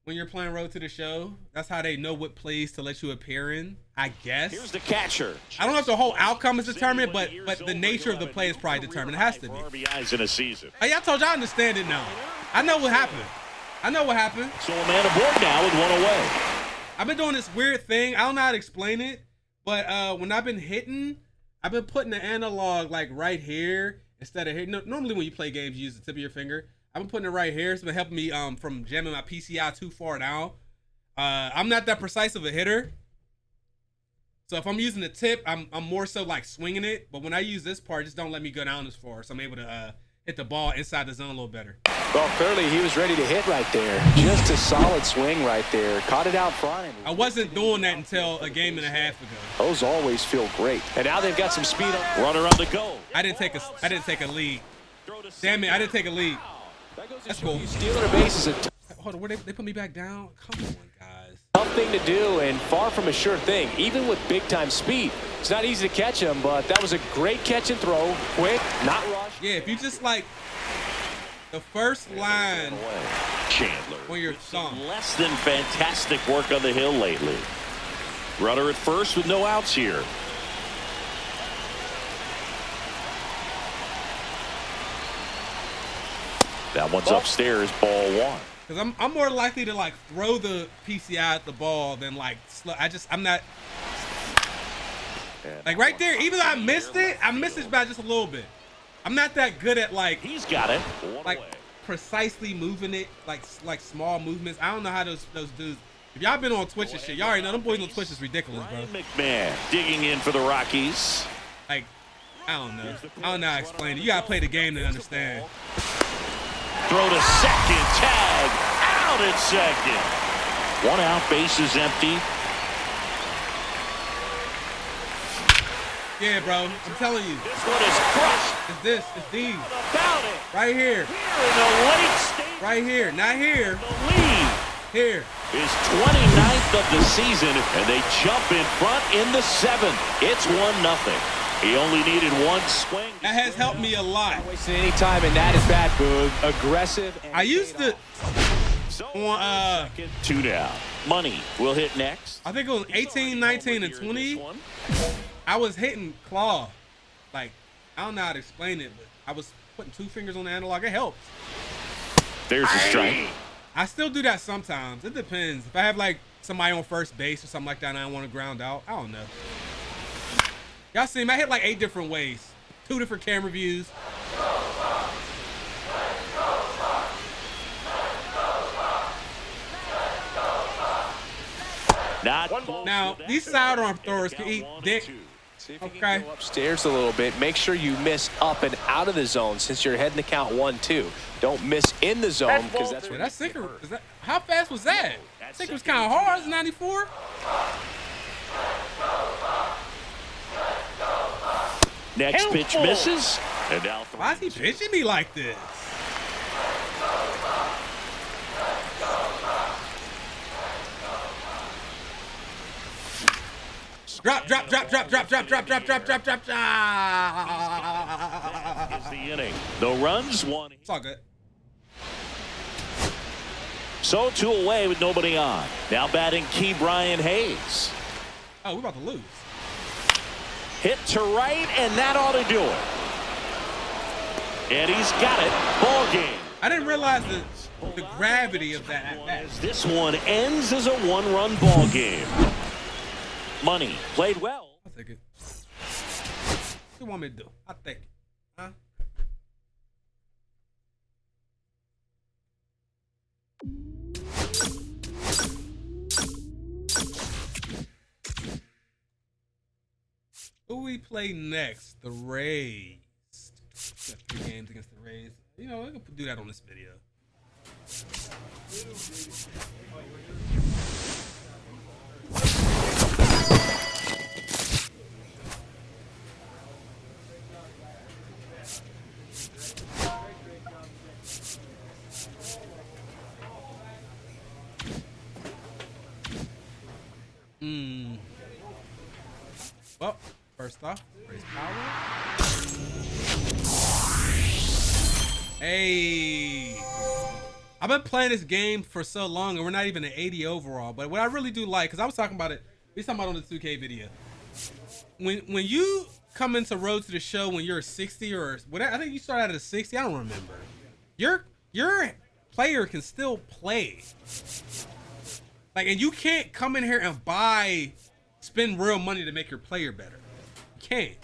when you're playing Road to the Show. That's how they know what plays to let you appear in, I guess. Here's the catcher. I don't know if the whole outcome is determined, but the nature of the play is probably determined. It has to be. RBIs in a season. Hey, I told y'all I understand it now. I know what happened. So a man aboard now with 1 away. I've been doing this weird thing. I don't know how to explain it, but when I've been hitting, I've been putting the analog like right here instead of here. Normally when you play games, you use the tip of your finger. I've been putting it right here. It's been helping me from jamming my PCI too far down. I'm not that precise of a hitter. So if I'm using the tip, I'm more so like swinging it. But when I use this part, just don't let me go down as far. So I'm able to hit the ball inside the zone a little better. Well, clearly he was ready to hit right there. Just a solid swing right there. Caught it out front. I wasn't doing that until a game and a half ago. Those always feel great. And now they've got some speed on. Runner on the go. I didn't take a lead. Damn it, I didn't take a lead. That's cool. Stealing a base is a hold on, where they put me back down? Come on, guys. tough thing to do and far from a sure thing, even with big-time speed. It's not easy to catch him, but that was a great catch and throw. Quick, not rushed. Yeah, if you just like the first line Chandler when you're thumb. Less than fantastic work on the hill lately. Runner at first with no outs here. That one's upstairs, ball one. Because I'm more likely to like throw the PCI at the ball than like I'm not like right there. Even though I missed it by just a little bit. I'm not that good at like he's got it. Like precisely moving it like small movements. I don't know how those dudes. If y'all been on Twitch and shit, y'all already know them boys on Twitch is ridiculous, bro. McMahon digging in for the Rockies. Like I don't know how to explain it. You gotta play the game to understand. Throw to second, tag, out at second. 1 out, base is empty. Yeah, bro, I'm telling you. This one is crushed. It's these. About it. Right here. Here in the late stage. Right here, not here. The lead. Here. Is 29th of the season, and they jump in front in the 7th. It's 1-0. He only needed one swing. That has helped me a lot. Not wasting any time, and that is bad, Boog. Aggressive. I used to on 2 down. Money will hit next. I think it was 18, 19, and 20. I was hitting claw. Like, I don't know how to explain it, but I was putting 2 fingers on the analog. It helps. There's the strike. I still do that sometimes. It depends. If I have like somebody on first base or something like that and I don't want to ground out, I don't know. Y'all see me? I hit like 8 different ways. 2 different camera views. Now, these sidearm throwers can eat dick. See if you can go upstairs a little bit. Make sure you miss up and out of the zone since you're heading to count 1-2. Don't miss in the zone because that's where that sinker. How fast was that? That sinker was kind of hard. It's 94. Next pitch misses. And now why is he pitching me like this? Drop. Is the inning. The runs one. It's all good. So 2 away with nobody on. Now batting Key Brian Hayes. Oh, we're about to lose. Hit to right, and that ought to do it. And he's got it. Ball game. I didn't realize the gravity of that. This one ends as a one-run ball game. Money played well. I'll take it. What do you want me to do? I'll take it. Huh? Who we play next? The Rays. Got 3 games against the Rays. You know, we can do that on this video. Well, first off, raise power. Hey, I've been playing this game for so long and we're not even an 80 overall, but what I really do like, because I was talking about it, we talking about on the 2K video, when you come into Road to the Show when you're a 60 or whatever, I think you start out at a 60, I don't remember, your player can still play, like, and you can't come in here and spend real money to make your player better. You can't.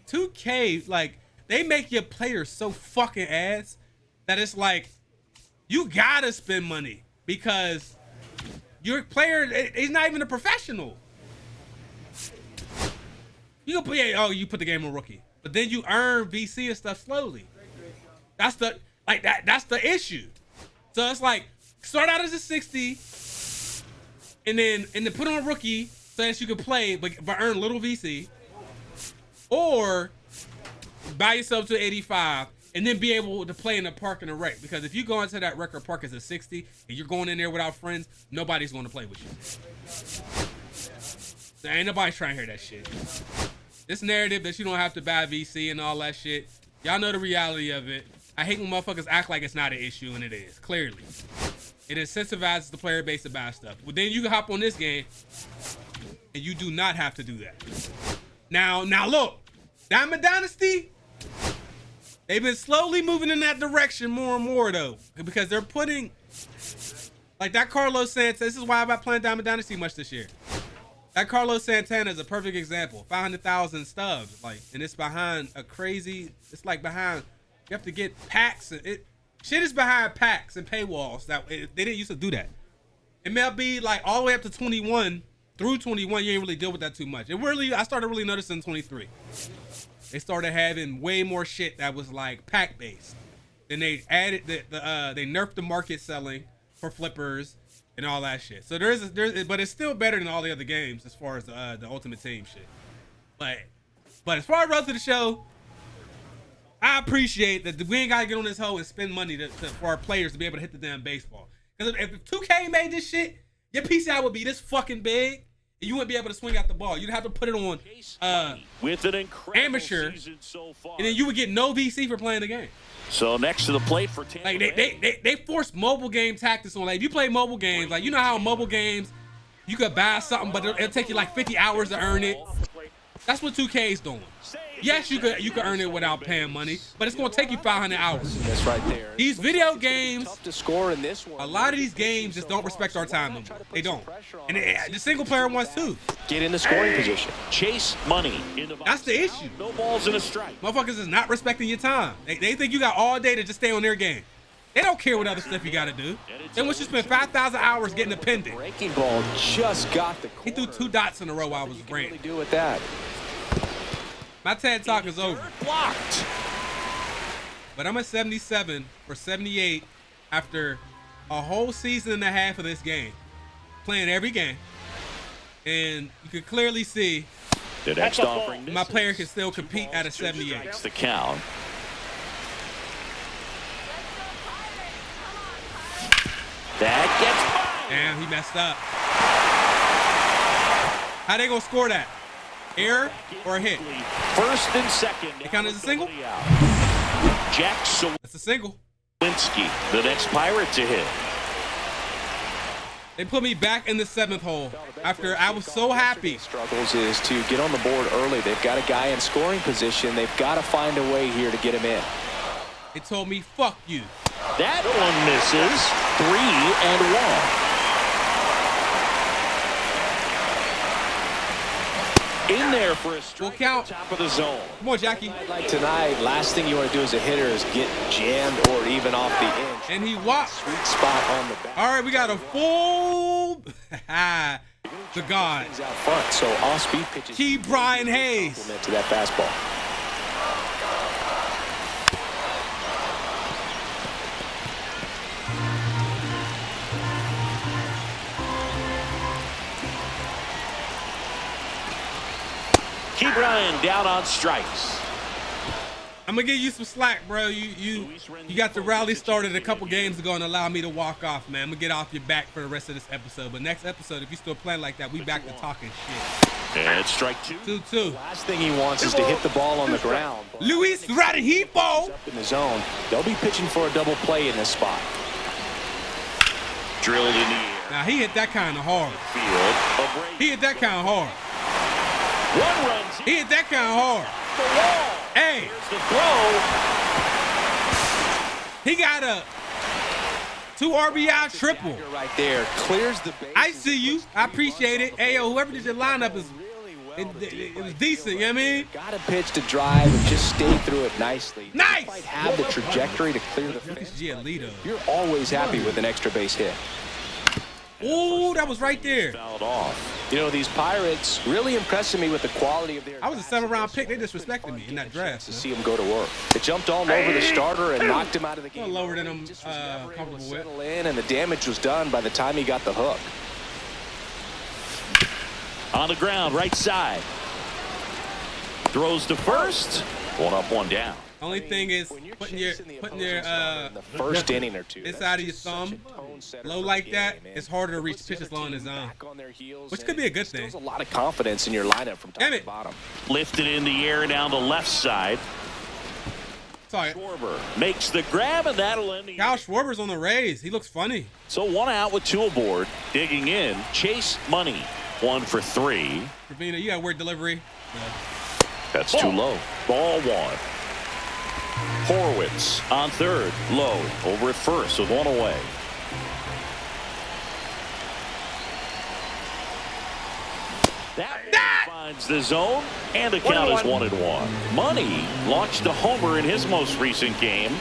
2K, like, they make your player so fucking ass that it's like you gotta spend money because your player is not even a professional. You can play, oh, you put the game on rookie, but then you earn VC and stuff slowly. That's the that's the issue. So it's like start out as a 60 and then put on rookie so that you can play but earn little VC, or buy yourself to 85 and then be able to play in the park and the rec, because if you go into that record park as a 60 and you're going in there without friends, nobody's going to play with you. There ain't nobody trying to hear that shit. This narrative that you don't have to buy VC and all that shit, y'all know the reality of it. I hate when motherfuckers act like it's not an issue, and it is, clearly. It incentivizes the player base to buy stuff. But then you can hop on this game and you do not have to do that. Now look, Diamond Dynasty, they've been slowly moving in that direction more and more though, because they're putting, like that Carlos Santana, this is why I'm not playing Diamond Dynasty much this year. That Carlos Santana is a perfect example. 500,000 stubs, like, and it's behind a crazy, it's like behind, you have to get packs, and shit is behind packs and paywalls that they didn't used to do that. MLB, like all the way up to 21, through 21, you ain't really deal with that too much. It really, I started really noticing 23. They started having way more shit that was like pack based. Then they added they nerfed the market selling for flippers and all that shit. So there's but it's still better than all the other games as far as the Ultimate Team shit. But as far as Road to the Show, I appreciate that we ain't gotta get on this hoe and spend money for our players to be able to hit the damn baseball. Because if 2K made this shit, your PCI would be this fucking big, and you wouldn't be able to swing out the ball. You'd have to put it on with an incredible amateur, season so far. and then you would get no VC for playing the game. So next to the plate for Tampa. Like they force mobile game tactics on. Like if you play mobile games, like you know how mobile games you could buy something, but it'll take you like 50 hours to earn it. That's what 2K is doing. Yes, you could earn it without paying money, but it's gonna take you 500 hours. That's right there. These video games, Tough to score in this one. a lot of these games just don't respect our time no more. They don't. And the single player ones too. Get in the scoring position. Chase money. That's the issue. No balls in a strike. Motherfuckers is not respecting your time. They think you got all day to just stay on their game. They don't care what other stuff you gotta do. They want you to spend 5,000 hours getting a pendant. Breaking ball just got the corner. He threw 2 dots in a row while I was Really ranting. do with that. My TED Talk is over. Blocked. But I'm at 77 for 78 after a whole season and a half of this game. Playing every game. And you can clearly see The next offering. my player can still compete at a 78. That's the count. That gets. Damn, he messed up. How they gonna score that? Error or a hit? First and second. It count as a single? Jack That's a single. Sawinski, the next Pirate to hit. They put me back in the 7th hole after I was so happy. Struggles is to get on the board early. They've got a guy in scoring position. They've got to find a way here to get him in. They told me, fuck you. That one misses. 3-1. In there for a strike at the top of the zone. Come on, Jackie. Like tonight, last thing you want to do as a hitter is get jammed or even off the inch. And he walked. Sweet spot on the back. All right, we got a full the God. Out front, so off-speed pitches. Key Brian Hayes. To that fastball. Keep Ryan down on strikes. I'm gonna give you some slack, bro. You got the rally started a couple games ago and allow me to walk off, man. I'm gonna get off your back for the rest of this episode. But next episode, if you still playing like that, we back to talking shit. And strike 2. 2-2. Last thing he wants is to hit the ball on the ground. Luis Radihipo. Up in the zone. They'll be pitching for a double play in this spot. Drilled in the air. Now he hit that kind of hard. He hit that kind of hard. 1 run. He hit that kind of hard. Hey. The throw. He got a 2 RBI triple. Right there. Clears the base. I see you. I appreciate it. Hey, yo, whoever did your lineup is it was decent, you know what I mean? Got a pitch to drive and just stay through it nicely. Nice! Might have the trajectory to clear the fence. You're always happy with an extra base hit. Ooh, that was right there. Fouled off. You know, these Pirates really impressing me with the quality of their. I was a 7th-round pick. They disrespected me in that draft. To see him go to work. They jumped all over the starter and knocked him out of the game. A little lower than I'm comfortable with. Settle in, and the damage was done by the time he got the hook. On the ground, right side. Throws to first. 1 up, 1 down. Only thing is putting your the first inning or two. Inside of your thumb low like that, it's harder to reach pitches low in the zone, which could be a good thing. There's a lot of confidence in your lineup from top to bottom. Lifted in the air down the left side. Sorry. Schwarber makes the grab, and that'll end the. Kyle Schwarber's on the Rays. He looks funny. So 1 out with 2 aboard. Digging in, Chase Money. 1 for 3. Trevino, you got a weird delivery. That's too low. Ball 1. Horwitz on third, low, over at first with 1 away. That finds the zone, and the count is 1-1. Money launched a homer in his most recent game.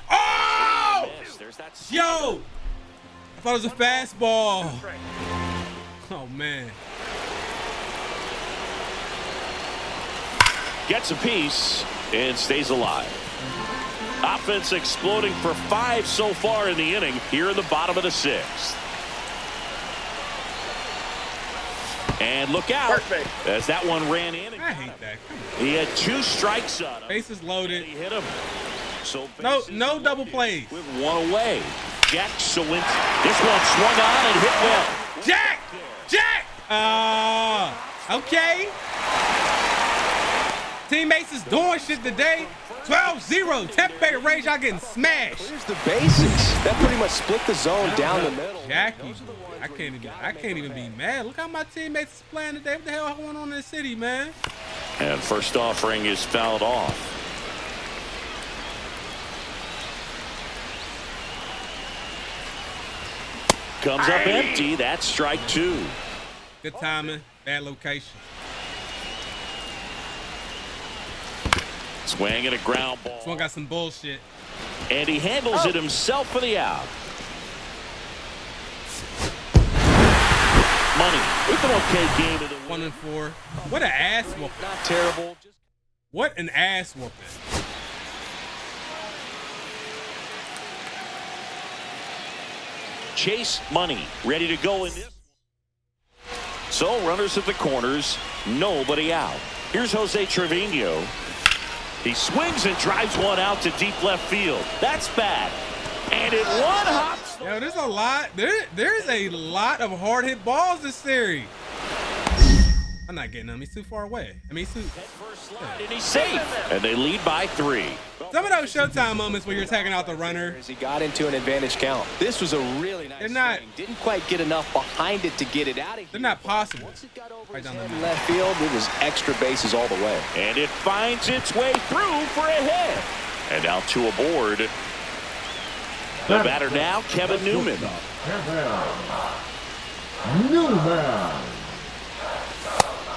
Oh! Yo! I thought it was a fastball. Oh, man. Gets a piece and stays alive. Offense exploding for 5 so far in the inning here in the bottom of the 6th. And look out as that one ran in. I hate that. He had 2 strikes on him. Bases loaded. He hit him. So no double plays. With 1 away. Jack Sawinski. This one swung on and hit well. Jack! Okay. Teammates is doing shit today. 12-0. Tampa Bay Rays, y'all getting smashed. Here's the basics. That pretty much split the zone down the middle. Jackie, I can't even be mad. Look how my teammates is playing today. What the hell going on in the city, man? And first offering is fouled off. Comes up empty. That's strike 2. Good timing, bad location. Swing and a ground ball. This one got some bullshit. And he handles it himself for the out. Money with an okay game of the 1-4. What an ass whooping. Not terrible. What an ass whooping. Chase Money ready to go in this. So runners at the corners, nobody out. Here's Jose Trevino. He swings and drives one out to deep left field. That's bad. And it one hops. Yo, there's a lot. There's a lot of hard hit balls this series. I'm not getting him. He's too far away. I mean, he's too. And he's safe. And they lead by 3. Some of those Showtime moments where you're taking out the runner. As he got into an advantage count. This was a really nice swing. Didn't quite get enough behind it to get it out of here. They're not possible. Once it got over Right his down head the in left field, it was extra bases all the way. And it finds its way through for a hit. And now 2 aboard. The batter now, Kevin Newman.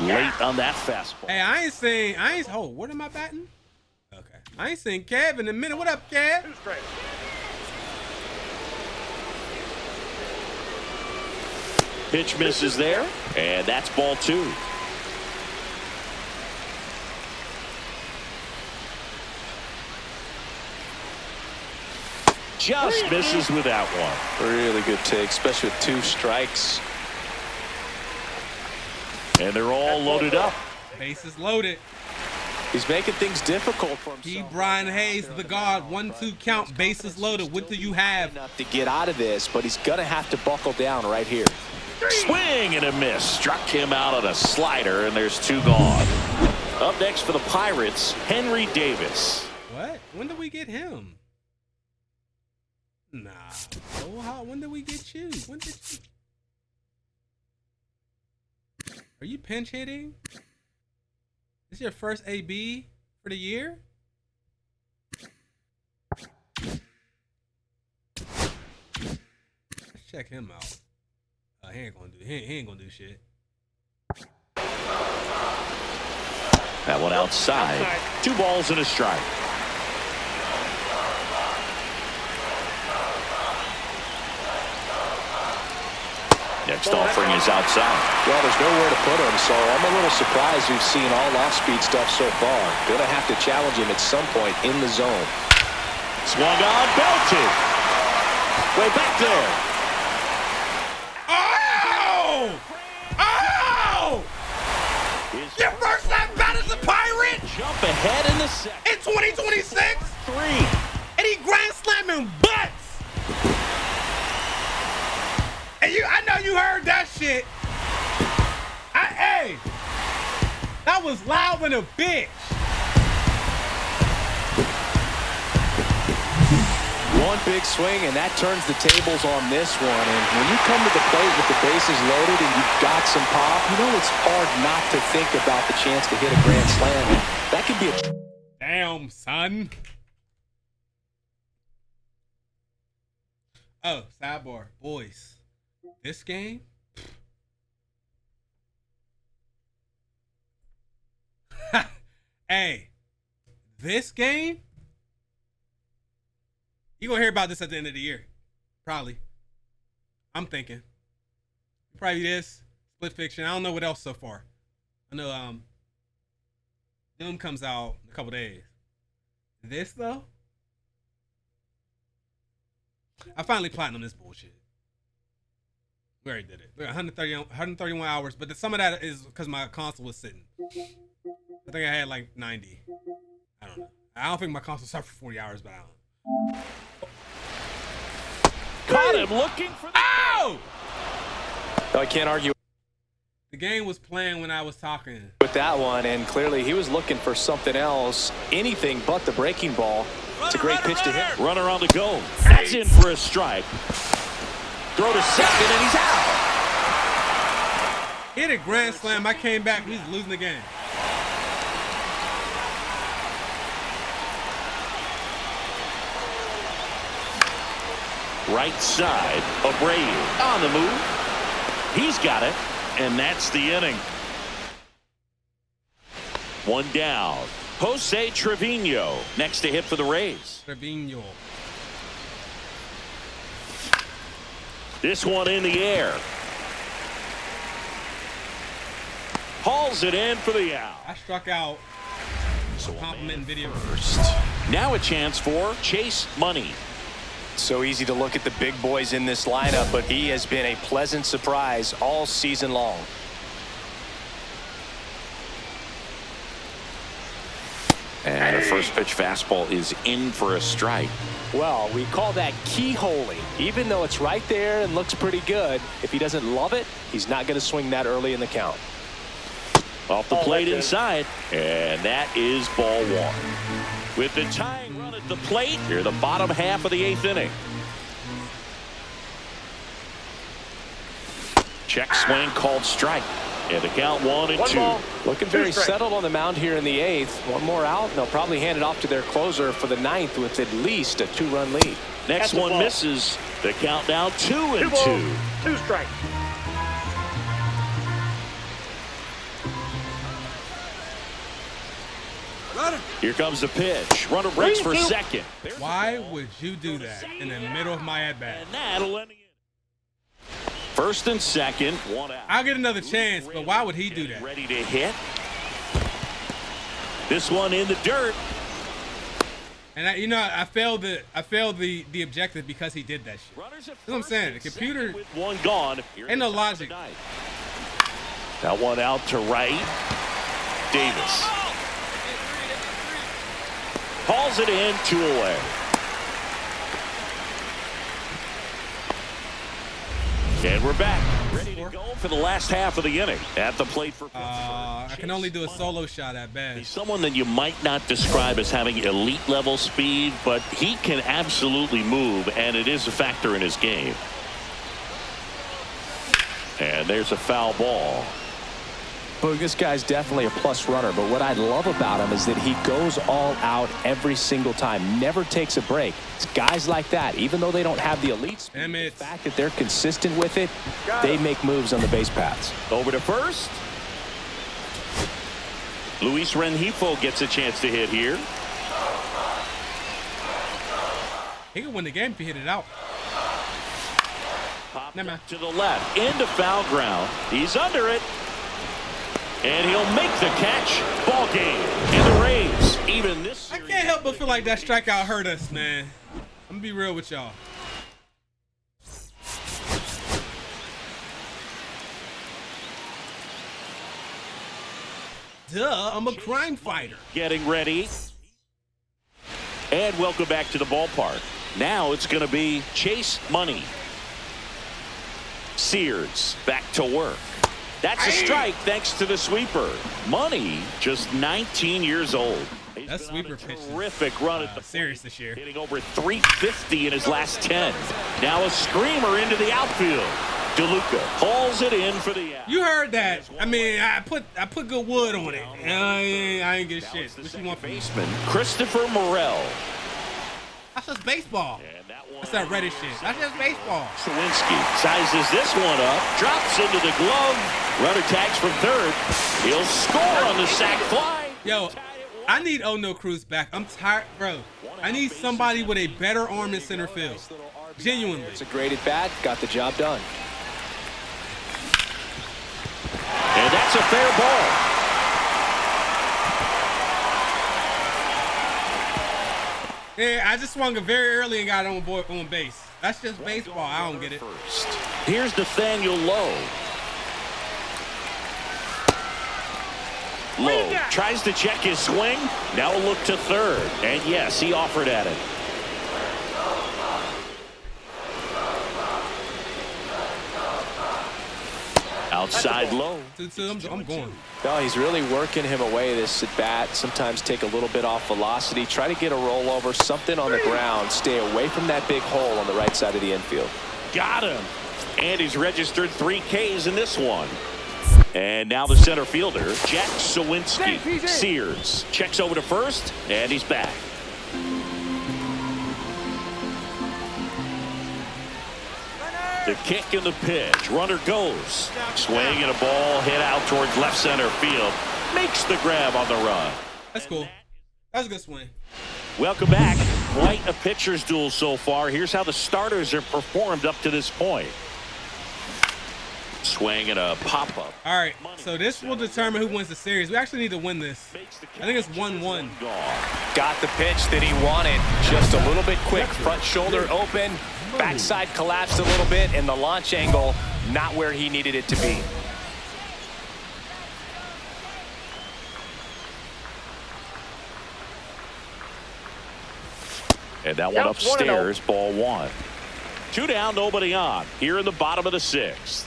Late on that fastball. Hey, oh, what am I batting? Okay. I ain't seen Kev in a minute. What up, Kev? 2 straight. Pitch misses there, and that's ball 2. Just misses with that one. Really good take, especially with 2 strikes. And they're all loaded up. Bases loaded. He's making things difficult for himself. G. Brian Hayes, the guard. 1-2 count. Bases loaded. What do you have? Enough to get out of this, but he's going to have to buckle down right here. Swing and a miss. Struck him out on a slider, and there's 2 gone. Up next for the Pirates, Henry Davis. What? When did we get him? Nah. Oh, when did we get you? When did you? Are you pinch hitting? This your first AB for the year? Let's check him out. He ain't gonna do shit. That one outside. 2 balls and a strike. Next offering is outside. Well, there's nowhere to put him, so I'm a little surprised we've seen all off-speed stuff so far. Gonna have to challenge him at some point in the zone. Swung on, belted. Way back there. Oh! Oh! Your first at bat as a Pirate? Jump ahead in the second. In 2026? 3. And he grand slamming butts! And I know you heard that shit. Hey, that was loud than a bitch. One big swing, and that turns the tables on this one. And when you come to the plate with the bases loaded and you've got some pop, you know it's hard not to think about the chance to hit a grand slam. That could be a... Damn, son. Oh, sidebar. Boys, this game... Hey, this game... You're going to hear about this at the end of the year. Probably. I'm thinking. Probably this. Split Fiction. I don't know what else so far. I know Doom comes out in a couple days. This, though? I finally platinum this bullshit. We already did it. We're 131 hours, but some of that is because my console was sitting. I think I had like 90. I don't know. I don't think my console sat for 40 hours, but I don't know. Caught him looking for the... Oh! I can't argue The game was playing when I was talking. with that one, and clearly he was looking for something else, anything but the breaking ball. It's a great pitch to hit. Runner on the go. That's in for a strike. Throw to second, and he's out. Hit a grand slam. I came back. He's losing the game. Right side, Abreu on the move. He's got it, and that's the inning. One down. Jose Trevino next to hit for the Rays. Trevino. This one in the air. Hauls it in for the out. I struck out. So Compliment video. First. now a chance for Chase Money. So easy to look at the big boys in this lineup, but he has been a pleasant surprise all season long. And a first pitch fastball is in for a strike. Well, we call that keyholing. Even though it's right there and looks pretty good, if he doesn't love it, he's not going to swing that early in the count. Off the plate inside, and that is ball one. With the tying run at the plate, here the bottom half of the 8th inning. Check swing called strike. And the count 1-2. Looking very settled on the mound here in the 8th. One more out, and they'll probably hand it off to their closer for the 9th with at least a 2-run lead. Next one misses. The count now 2-2. 2 strikes. Here comes the pitch. Runner breaks for second. Why would you do that in the middle of my at-bat? And that'll end it. First and second, 1 out. I'll get another chance, but why would he do that? Ready to hit. This one in the dirt. And I failed the objective because he did that shit. That's what I'm saying. The computer with one gone. ain't no logic. That one out to right. Davis hauls it in, 2 away. And we're back, ready to go for the last half of the inning. At the plate for I can only do a solo shot at best. He's someone that you might not describe as having elite level speed, but he can absolutely move, and it is a factor in his game. And there's a foul ball. Well, this guy's definitely a plus runner, but what I love about him is that he goes all out every single time, never takes a break. It's guys like that, even though they don't have the elite speed, the fact that they're consistent with it, they make moves on the base paths. Over to first. Luis Rengifo gets a chance to hit here. He could win the game if he hit it out. Popped to the left, into foul ground. He's under it. And he'll make the catch. Ball game. And the Rays, even this. I can't help but feel like that strikeout hurt us, man. I'm gonna be real with y'all. Duh, I'm a crime fighter. Getting ready. And welcome back to the ballpark. Now it's going to be Chase Money. Sears back to work. That's a strike thanks to the sweeper. Money, just 19 years old. That sweeper pitch. Terrific run at the Serious this year. hitting over 350 in his last 10. Now a screamer into the outfield. DeLuca hauls it in for the out. You heard that. I mean, I put good wood on it. I ain't get shit. What you want from me? Baseman Christopher Morel. That's just baseball. That's that reddish shit. That's just baseball. Sawinski sizes this one up, drops into the glove. Runner tags from third. He'll score on the sac fly. Yo, I need Ono Cruz back. I'm tired, bro. I need somebody with a better arm in center field. Genuinely. It's a great at bat. Got the job done. And that's a fair ball. Yeah, I just swung it very early and got on base. That's just baseball. I don't get it. Here's Nathaniel Lowe. Lowe tries to check his swing. Now a look to third. And yes, he offered at it. Outside Low. I'm going. No, he's really working him away this at bat. Sometimes take a little bit off velocity. Try to get a rollover, something on the ground. Stay away from that big hole on the right side of the infield. Got him. And he's registered 3 Ks in this one. And now the center fielder, Jack Sawinski. Sears checks over to first, and he's back. The kick and the pitch. Runner goes. Swing and a ball hit out towards left center field. Makes the grab on the run. That's cool. That's a good swing. Welcome back. Quite a pitcher's duel so far. Here's how the starters have performed up to this point. Swing and a pop-up. All right, so this will determine who wins the series. We actually need to win this. I think it's 1-1. Got the pitch that he wanted. Just a little bit quick. Front shoulder open. Backside collapsed a little bit, and the launch angle not where he needed it to be. And that one upstairs, ball 1. 2 down, nobody on. Here in the bottom of the 6th.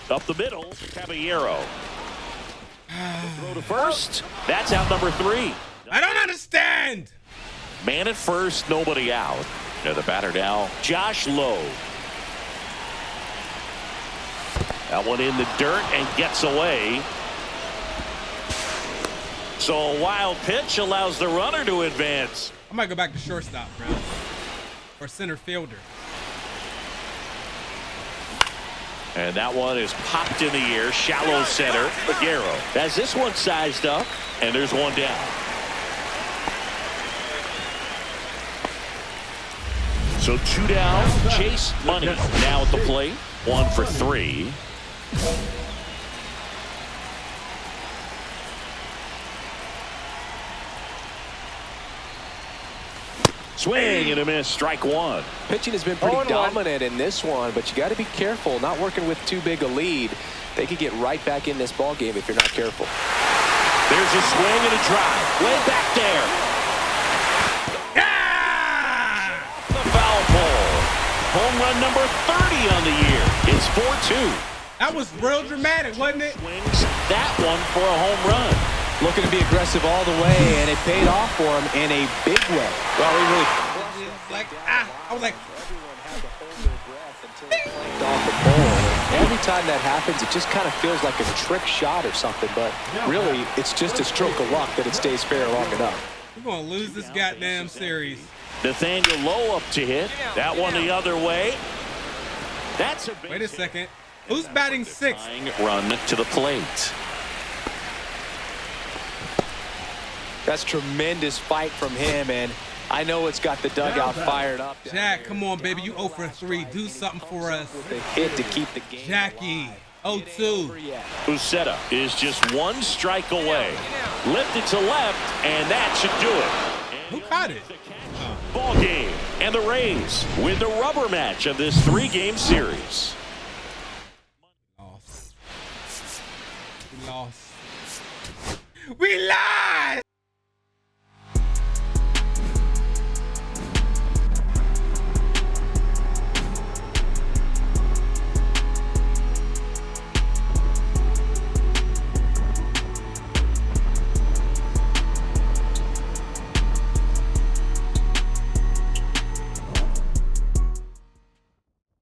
Up the middle, Caballero. Throw to first. That's out number 3. I don't understand. Man at first, nobody out. Now the batter now, Josh Lowe. That one in the dirt and gets away. So a wild pitch allows the runner to advance. I might go back to shortstop, bro. Or center fielder. And that one is popped in the air, shallow center. Aguero has this one sized up, and there's one down. So 2 down. Chase Money now at the plate. 1 for 3. Swing and a miss. Strike 1. Pitching has been pretty dominant in this one, but you got to be careful. Not working with too big a lead. They could get right back in this ball game if you're not careful. There's a swing and a drive. Way back there. Yeah! The foul pole. Home run number 30 on the year. It's 4-2. That was real dramatic, wasn't it? Swings that one for a home run. Looking to be aggressive all the way, and it paid off for him in a big way. Well, he really I was like, off the ball. Every time that happens, it just kind of feels like a trick shot or something, but really, it's just a stroke of luck that it stays fair long enough. we're going to lose this goddamn series. Nathaniel Lowe up to hit. That one the other way. That's a big Wait a second. Who's batting 6th? Run to the plate. That's tremendous fight from him, and I know it's got the dugout fired up. Jack, come on, baby. You 0 for 3. Do something for us. The hit to keep the game. Jackie, 0-2. Uceta is just 1 strike away. Lifted to left, and that should do it. Who caught it? Ball game, and the Rays win the rubber match of this 3-game series. We lost. We lost!